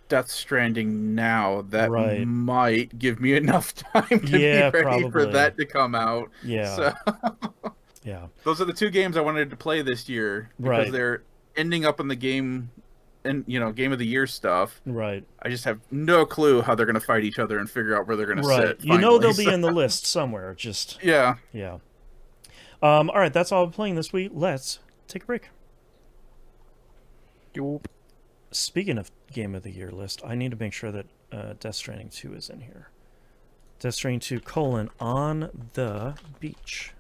Death Stranding now, that Right. might give me enough time to be ready probably. for that to come out. Yeah. So Yeah. those are the 2 games I wanted to play this year, because Right. they're ending up in the game, and game of the year stuff. Right. I just have no clue how they're going to fight each other and figure out where they're going to Right. sit. They'll Finally. be in the list somewhere. Just Yeah. yeah. All right, that's all I'm playing this week. Let's take a break. Speaking of Game of the Year list, I need to make sure that Death Stranding 2 is in here. Death Stranding 2, on the beach.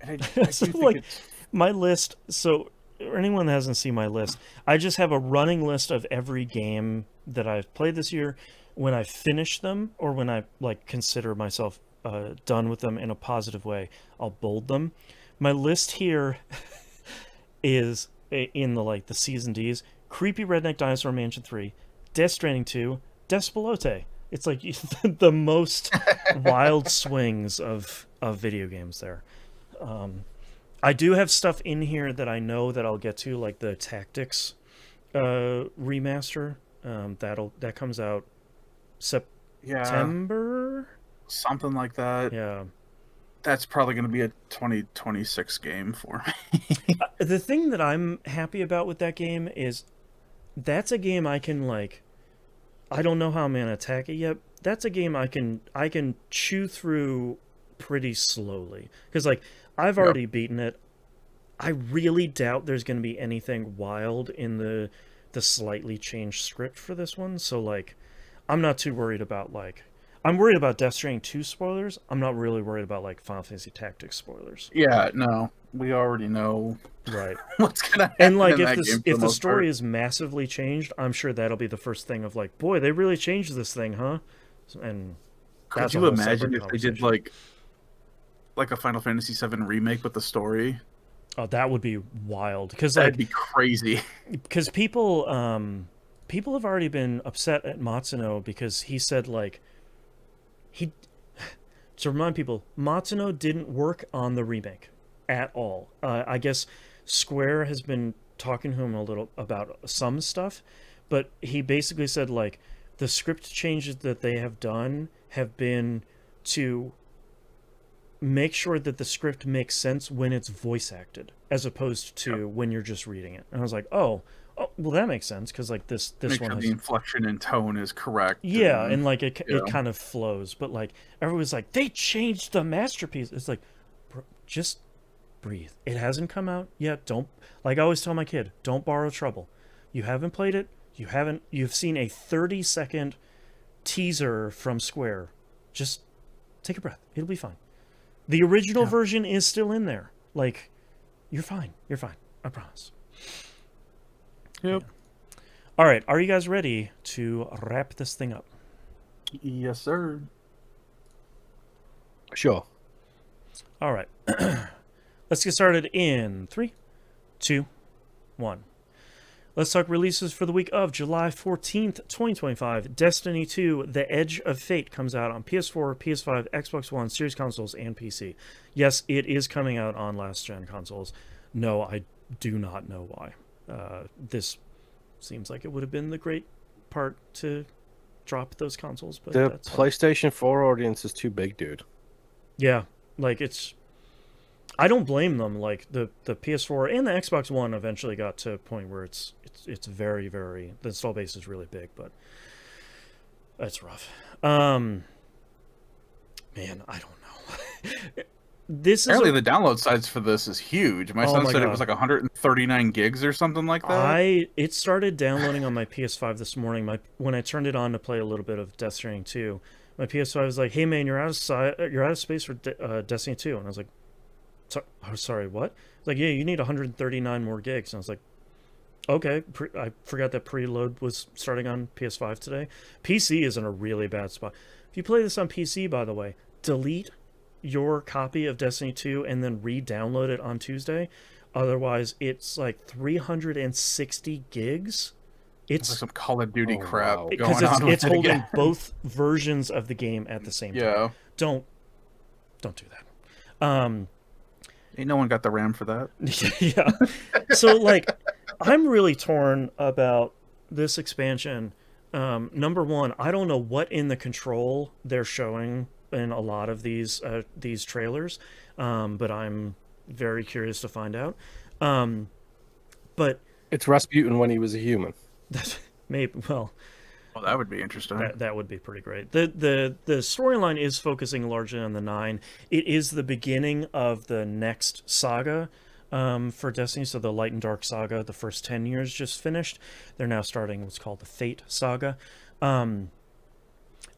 And I do So, think like, it's... my list, so anyone that hasn't seen my list, I just have a running list of every game that I've played this year. When I finish them, or when I like consider myself done with them in a positive way, I'll bold them. My list here is in the Season Ds: Creepy Redneck Dinosaur Mansion 3, Death Stranding 2, Despot. It's like the most wild swings of video games there. I do have stuff in here that I know that I'll get to, like the Tactics remaster. That comes out September, something like that. Yeah. That's probably going to be a 2026 game for me. The thing that I'm happy about with that game is that's a game I can I don't know how I'm going to attack it yet. That's a game I can chew through pretty slowly, because I've already beaten it. I really doubt there's going to be anything wild in the slightly changed script for this one. So I'm not too worried about I'm worried about Death Stranding 2 spoilers. I'm not really worried about Final Fantasy Tactics spoilers. Yeah, no, we already know Right. what's gonna happen. And if the story is massively changed, I'm sure that'll be the first thing of boy, they really changed this thing, huh? And could you imagine if they did like a Final Fantasy VII remake with the story? Oh, that would be wild. Because that'd be crazy. Because people have already been upset at Matsuno, because he said to remind people, Matsuno didn't work on the remake at all. I guess Square has been talking to him a little about some stuff, but he basically said the script changes that they have done have been to make sure that the script makes sense when it's voice acted, as opposed to when you're just reading it. And I was like, oh, well, that makes sense, because this make one sure has... the inflection and tone is correct. Yeah, and it kind of flows, but everyone's like, they changed the masterpiece. It's bro, just breathe. It hasn't come out yet. Don't, I always tell my kid, don't borrow trouble. You haven't played it. You've seen a 30-second teaser from Square. Just take a breath. It'll be fine. The original version is still in there. You're fine. You're fine. I promise. Yep. All right, are you guys ready to wrap this thing up? Yes, sir. Sure. All right. Let's get started in 3, 2, 1. Let's talk releases for the week of July 14th, 2025. Destiny 2, The Edge of Fate comes out on PS4, PS5, Xbox One, Series consoles, and PC. Yes, it is coming out on last-gen consoles. No, I do not know why. This seems like it would have been the great part to drop those consoles, but The that's PlayStation 4 audience is too big, dude. yeah, like it's... I don't blame them. Like the PS4 and the Xbox One eventually got to a point where it's very, very, the install base is really big, but that's rough. Man, I don't know. This Apparently, is the download size for this is huge. My Oh son my said it God. was like 139 gigs or something like that. it started downloading on my PS5 this morning. When I turned it on to play a little bit of Death Stranding 2, my PS5 was like, "Hey man, you're out of space for Destiny 2," and I was like, sorry, what? It's like, yeah, you need 139 more gigs. And I was like, okay. I forgot that preload was starting on PS5 today. PC is in a really bad spot. If you play this on PC, by the way, delete your copy of Destiny 2 and then re-download it on Tuesday. Otherwise, it's like 360 gigs. It's like some Call of Duty Oh, crap wow. Because going on with it's it holding again. both versions of the game at the same time. Yeah. Don't do that. Ain't no one got the RAM for that. Yeah. So, like, I'm really torn about this expansion. Number one, I don't know what in the control they're showing in a lot of these trailers, but I'm very curious to find out. But It's Rasputin when he was a human. maybe, well, Well, that would be interesting. that would be pretty great. The storyline is focusing largely on the 9. It is the beginning of the next saga for Destiny. So the Light and Dark saga, the first 10 years just finished. They're now starting what's called the Fate saga. I'm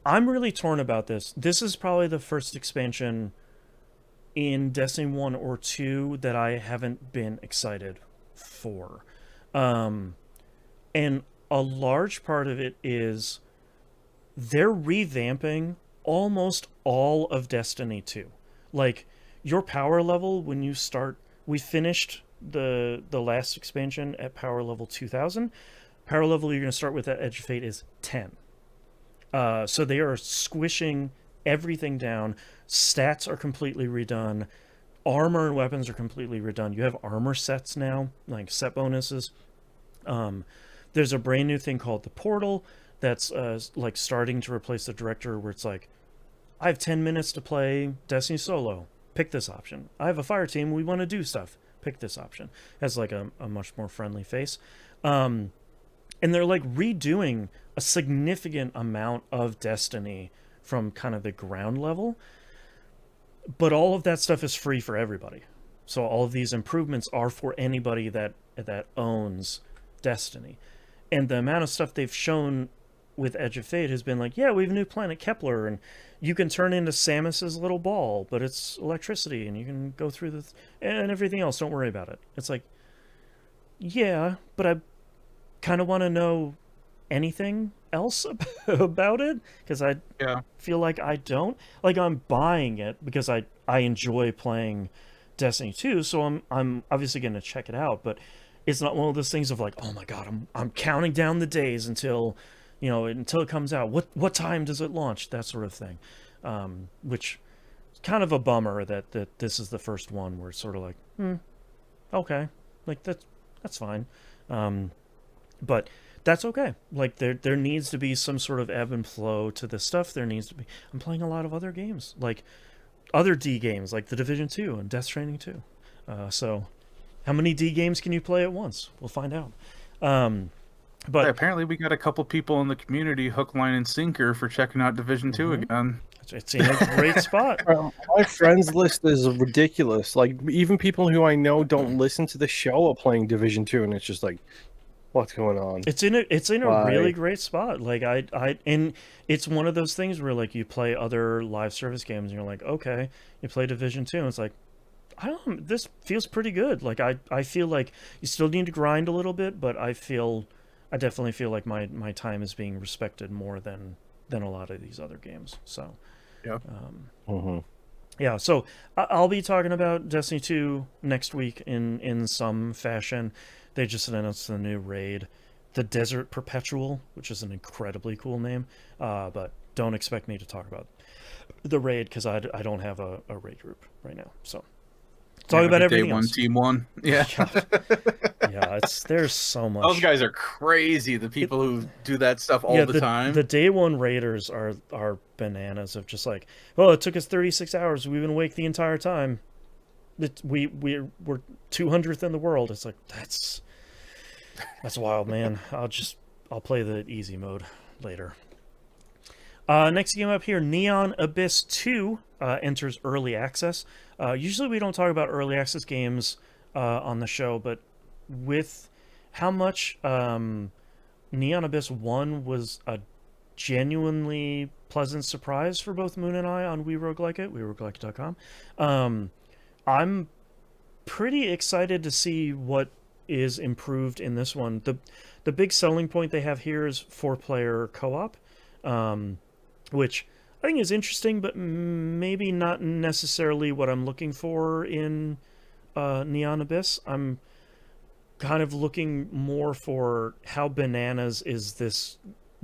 really torn about this. This is probably the first expansion in Destiny 1 or 2 that I haven't been excited for. And a large part of it is they're revamping almost all of Destiny 2. Like, your power level when you start... We finished the last expansion at power level 2000. Power level you're going to start with at Edge of Fate is 10. So they are squishing everything down. Stats are completely redone. Armor and weapons are completely redone. You have armor sets now, like set bonuses. There's a brand new thing called the Portal that's like starting to replace the Director, where it's like, I have 10 minutes to play Destiny solo. Pick this option. I have a fire team. We want to do stuff. Pick this option. Has like a much more friendly face. And they're like redoing a significant amount of Destiny from kind of the ground level. But all of that stuff is free for everybody. So all of these improvements are for anybody that owns Destiny. And the amount of stuff they've shown with Edge of Fate has been like, yeah, we have a new planet, Kepler, and you can turn into Samus's little ball, but it's electricity, and you can go through and everything else. Don't worry about it. It's like, yeah, but I kind of want to know anything else about it, because I feel like I don't. Like, I'm buying it because I enjoy playing Destiny 2, so I'm obviously going to check it out, but it's not one of those things of like, oh my god, I'm counting down the days until it comes out. What time does it launch? That sort of thing. Which is kind of a bummer that this is the first one where it's sort of like, okay, like that's fine. But that's okay. Like there needs to be some sort of ebb and flow to this stuff. There needs to be. I'm playing a lot of other games, like other D games, like The Division 2 and Death Stranding 2. So how many D games can you play at once? We'll find out. But yeah, apparently we got a couple people in the community hook, line, and sinker for checking out Division 2 again. it's in a great spot. My friends list is ridiculous. Like, even people who I know don't listen to the show are playing Division 2, and it's just like, what's going on? It's in a Why? really great spot. Like and it's one of those things where like you play other live service games and you're like, okay, you play Division 2 and it's like, I don't know, this feels pretty good. Like I feel like you still need to grind a little bit, but I definitely feel like my time is being respected more than a lot of these other games. So Yeah. yeah, so I'll be talking about Destiny 2 next week in some fashion. They just announced the new raid, the Desert Perpetual, which is an incredibly cool name. But don't expect me to talk about the raid because I don't have a raid group right now. So talk about everything day one, else. team one. Yeah. Yeah, there's so much. Those guys are crazy. The people who do that stuff all the time. The day one raiders are bananas of just like, well, it took us 36 hours. We've been awake the entire time. We're 200th in the world. It's like that's wild, man. I'll play the easy mode later. Next game up here, Neon Abyss 2 enters early access. Usually we don't talk about early access games on the show, but with how much Neon Abyss 1 was a genuinely pleasant surprise for both Moon and I on We Roguelike It, weroguelike.com. I'm pretty excited to see what is improved in this one. The big selling point they have here is 4-player co-op, which I think is interesting, but maybe not necessarily what I'm looking for in Neon Abyss. I'm kind of looking more for how bananas is this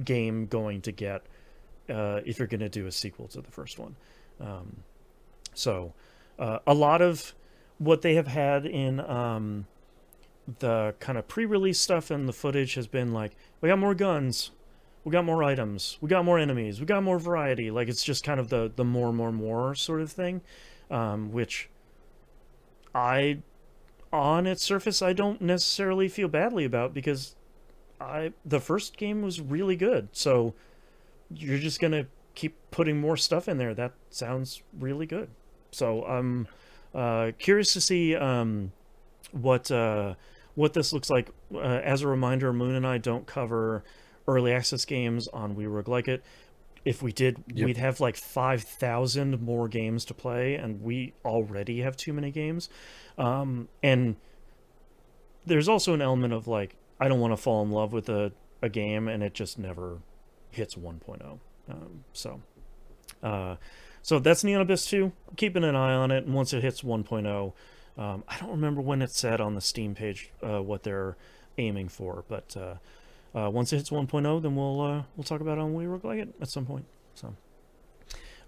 game going to get if you're going to do a sequel to the first one. So a lot of what they have had in the kind of pre-release stuff and the footage has been like, we got more guns, we got more items, we got more enemies, we got more variety. Like, it's just kind of the more sort of thing, which on its surface I don't necessarily feel badly about, because the first game was really good. So you're just gonna keep putting more stuff in there. That sounds really good. So I'm curious to see what this looks like. As a reminder, Moon and I don't cover early access games on We Rogue Like It. If we did, we'd have like 5,000 more games to play, and we already have too many games. And there's also an element of like, I don't want to fall in love with a game and it just never hits 1.0. So that's Neon Abyss 2. Keeping an eye on it, and once it hits 1.0, I don't remember when it said on the Steam page what they're aiming for, but once it hits 1.0, then we'll talk about it on We Rogue Like It at some point. So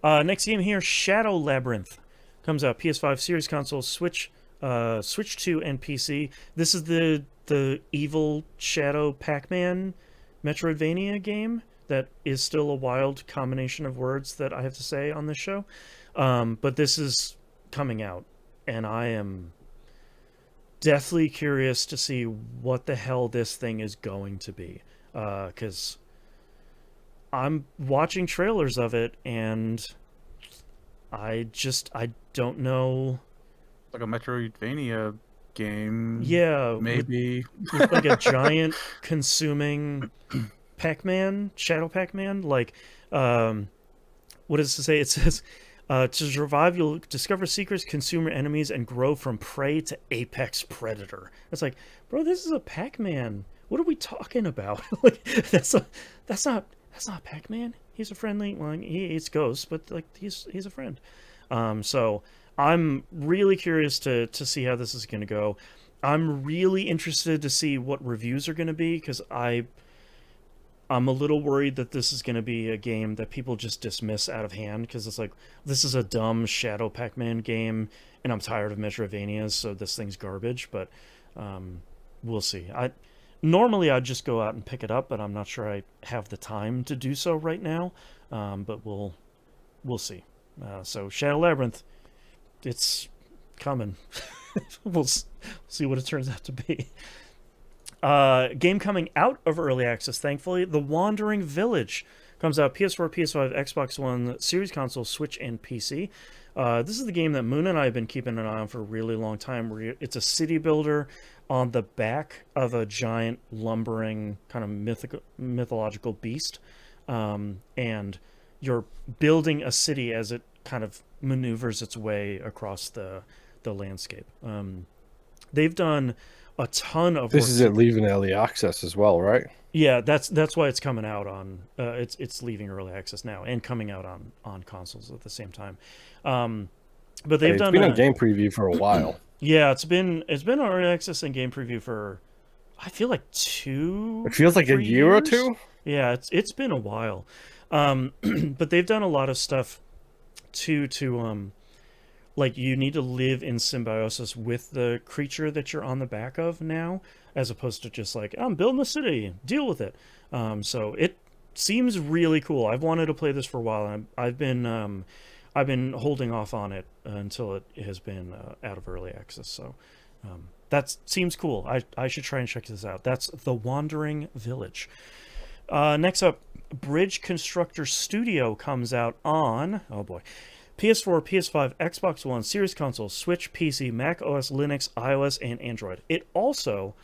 next game here, Shadow Labyrinth, comes out PS5, Series Console, Switch 2, and PC. This is the evil Shadow Pac-Man Metroidvania game that is still a wild combination of words that I have to say on this show. But this is coming out, and I am deathly curious to see what the hell this thing is going to be. Because I'm watching trailers of it, and I don't know. Like a Metroidvania game. Yeah. Maybe. With like a giant consuming Pac-Man, Shadow Pac-Man. Like, what does it say? It says, to survive, you'll discover secrets, consume your enemies, and grow from prey to apex predator. It's like, bro, this is a Pac-Man. What are we talking about? Like, that's not Pac-Man. He's a friendly. Well, he eats ghosts, but like he's a friend. So I'm really curious to see how this is going to go. I'm really interested to see what reviews are going to be, because I'm a little worried that this is going to be a game that people just dismiss out of hand, because it's like, this is a dumb Shadow Pac-Man game, and I'm tired of Metroidvanias, so this thing's garbage. But we'll see. Normally I'd just go out and pick it up, but I'm not sure I have the time to do so right now. But we'll see. So Shadow Labyrinth, it's coming. We'll see what it turns out to be. Game coming out of early access, thankfully, The Wandering Village, comes out PS4, PS5, Xbox One, Series Console, Switch, and PC. This is the game that Moon and I have been keeping an eye on for a really long time. Where it's a city builder on the back of a giant lumbering kind of mythological beast, and you're building a city as it kind of maneuvers its way across the the landscape. They've done a ton of This work is it leaving early access as well, right? Yeah, that's why it's coming out on it's leaving early access now and coming out on consoles at the same time. But they've It's done been on game preview for a while. yeah, it's been on early access and game preview for I feel like It feels like a 3 year or years. two. Yeah, it's been a while. But they've done a lot of stuff to like you need to live in symbiosis with the creature that you're on the back of now, as opposed to just like I'm building a city, deal with it. So it seems really cool. I've wanted to play this for a while, and I've been holding off on it until it has been out of early access. So that seems cool. I should try and check this out. That's The Wandering Village. Next up, Bridge Constructor Studio comes out on, oh boy, PS4, PS5, Xbox One, Series Console, Switch, PC, Mac OS, Linux, iOS, and Android. It also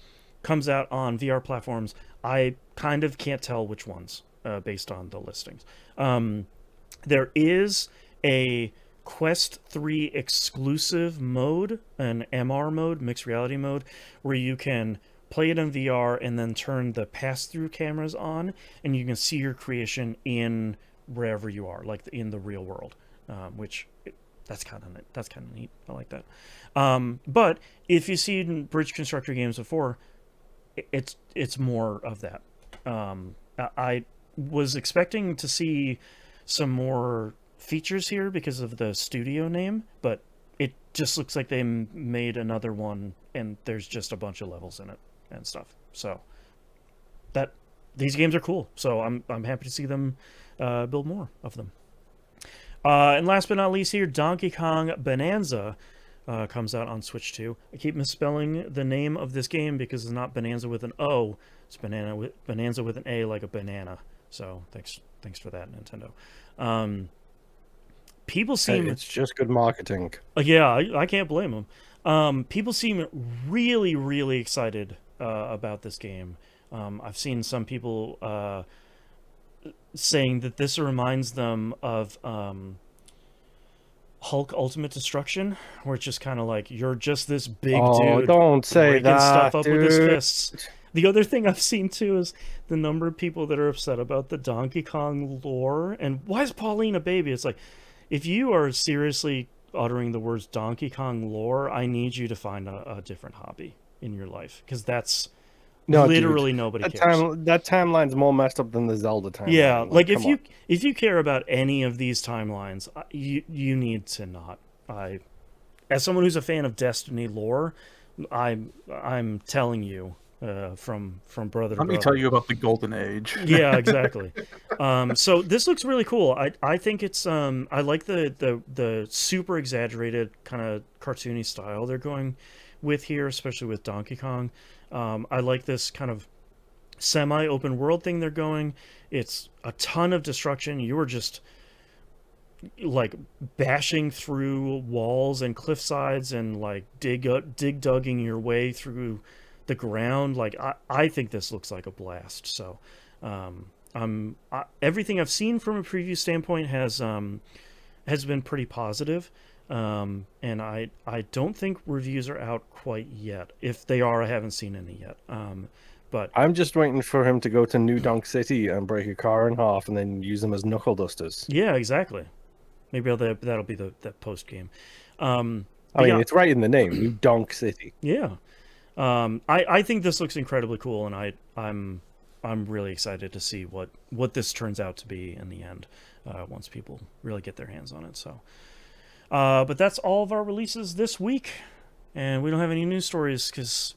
comes out on VR platforms. I kind of can't tell which ones based on the listings. There is a Quest 3 exclusive mode, an MR mode, mixed reality mode, where you can play it in VR and then turn the pass-through cameras on, and you can see your creation in wherever you are, like in the real world. That's kind of neat. I like that. But if you've seen Bridge Constructor games before, it's more of that. I was expecting to see some more features here because of the studio name, but it just looks like they made another one, and there's just a bunch of levels in it and stuff. So that these games are cool. So I'm happy to see them build more of them. And last but not least here, Donkey Kong Bonanza comes out on Switch 2. I keep misspelling the name of this game because it's not Bonanza with an O. It's Bonanza with an A, like a banana. So thanks for that, Nintendo. People seem... Hey, it's just good marketing. Yeah, I can't blame them. People seem really, really excited about this game. I've seen some people saying that this reminds them of Hulk Ultimate Destruction, where it's just kind of like you're just this big dude don't say breaking that, stuff up with his dude. fists. The other thing I've seen too is the number of people that are upset about the Donkey Kong lore and why is Pauline a baby? It's like, if you are seriously uttering the words Donkey Kong lore, I need you to find a different hobby in your life, because that's literally nobody cares. That timeline's more messed up than the Zelda timeline. Yeah, like if you care about any of these timelines, you need to not. As someone who's a fan of Destiny lore, I'm telling you from brother to Let me brother. tell you about the Golden Age. Yeah, exactly. So this looks really cool. I think it's I like the super exaggerated kind of cartoony style they're going with here, especially with Donkey Kong. I like this kind of semi-open world thing they're going. It's a ton of destruction. You are just like bashing through walls and cliff sides and like dig-dugging your way through the ground. Like I think this looks like a blast. So everything I've seen from a preview standpoint has been pretty positive. And I don't think reviews are out quite yet. If they are, I haven't seen any yet. But I'm just waiting for him to go to New Donk City and break a car in half and then use them as knuckle dusters. yeah, exactly. Maybe that'll be the post game. I mean, it's right in the name, New Donk City. Yeah. I think this looks incredibly cool, and I'm really excited to see what this turns out to be in the end once people really get their hands on it. So, but that's all of our releases this week, and we don't have any news stories because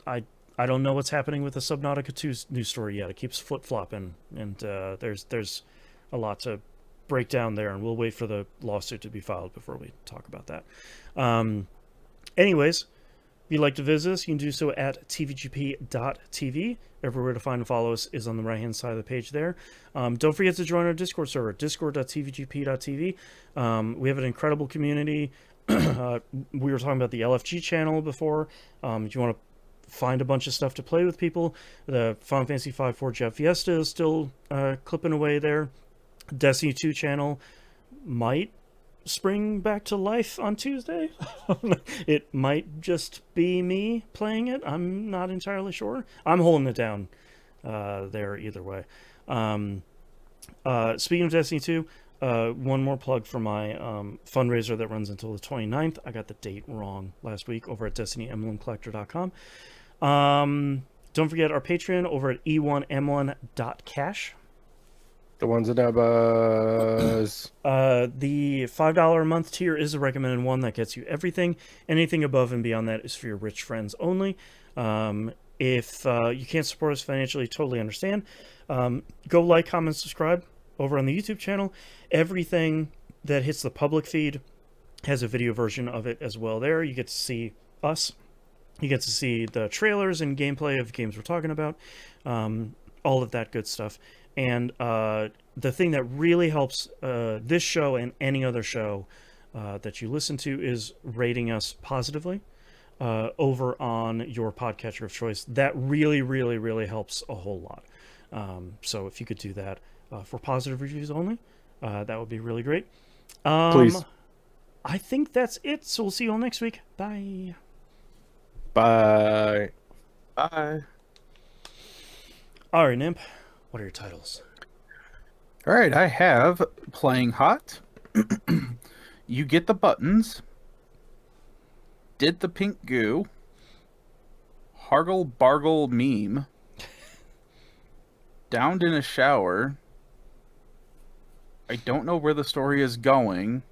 I don't know what's happening with the Subnautica 2 news story yet. It keeps flip-flopping, and there's a lot to break down there, and we'll wait for the lawsuit to be filed before we talk about that. Anyways, if you'd like to visit us, you can do so at tvgp.tv. Everywhere to find and follow us is on the right-hand side of the page there. Don't forget to join our Discord server, discord.tvgp.tv. We have an incredible community. We were talking about the LFG channel before. If you want to find a bunch of stuff to play with people, the Final Fantasy V Forge Out Fiesta is still clipping away there. Destiny 2 channel might spring back to life on Tuesday. It might just be me playing it. I'm not entirely sure. I'm holding it down there either way. Speaking of Destiny 2, one more plug for my fundraiser that runs until the 29th. I got the date wrong last week over at DestinyEmblemCollector.com. Don't forget our Patreon over at e1m1.cash. The ones that have The $5 a month tier is a recommended one that gets you everything. Anything above and beyond that is for your rich friends only. If you can't support us financially, totally understand. Go like, comment, subscribe over on the YouTube channel. Everything that hits the public feed has a video version of it as well there. You get to see us. You get to see the trailers and gameplay of games we're talking about. All of that good stuff. And the thing that really helps this show and any other show that you listen to is rating us positively over on your podcatcher of choice. That really, really, really helps a whole lot. So if you could do that for positive reviews only, that would be really great. please. I think that's it. So we'll see you all next week. Bye. Bye. Bye. All right, Nimp. What are your titles? All right, I have Playing Hot. You Get the Buttons. Did the Pink Goo. Hargle Bargle Meme. Downed in a Shower. I don't know where the story is going.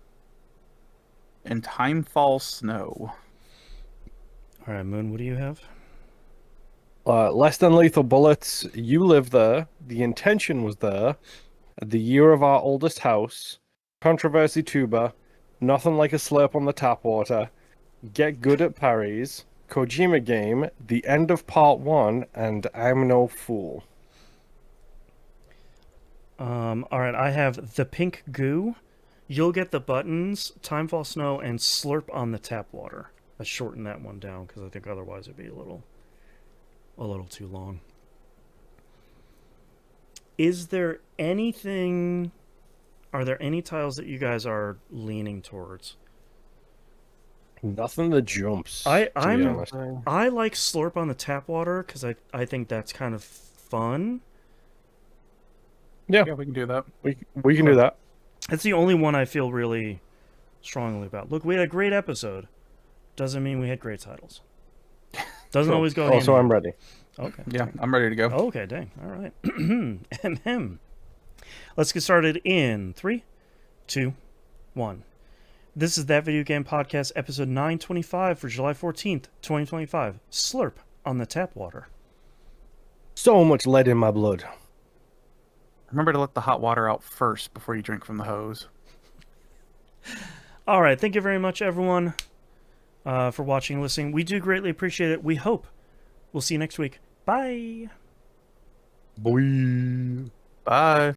And Time Falls Snow. All right, Moon, what do you have? Less Than Lethal Bullets, You Live There, The Intention Was There, The Year of Our Oldest House, Controversy Tuber, Nothing Like a Slurp on the Tap Water, Get Good at Parries, Kojima Game, The End of Part 1, and I'm No Fool. All right, I have The Pink Goo, You'll Get the Buttons, Time Fall Snow, and Slurp on the Tap Water. I shortened that one down because I think otherwise it'd be a little too long. Is there anything... Are there any titles that you guys are leaning towards? Nothing that jumps. I to be honest. like Slurp on the Tap Water because I think that's kind of fun. Yeah, Yeah, we can do that. we can do that. It's the only one I feel really strongly about. Look, we had a great episode. Doesn't mean we had great titles. Doesn't always go. Also, I'm ready. Okay. Yeah, I'm ready to go. Okay, dang. All right. Let's get started in 3, 2, 1. This is That Video Game Podcast, episode 925 for July 14th, 2025. Slurp on the Tap Water. So much lead in my blood. Remember to let the hot water out first before you drink from the hose. All right. Thank you very much, everyone, for watching and listening. We do greatly appreciate it. We hope we'll see you next week. Bye. Boy. Bye.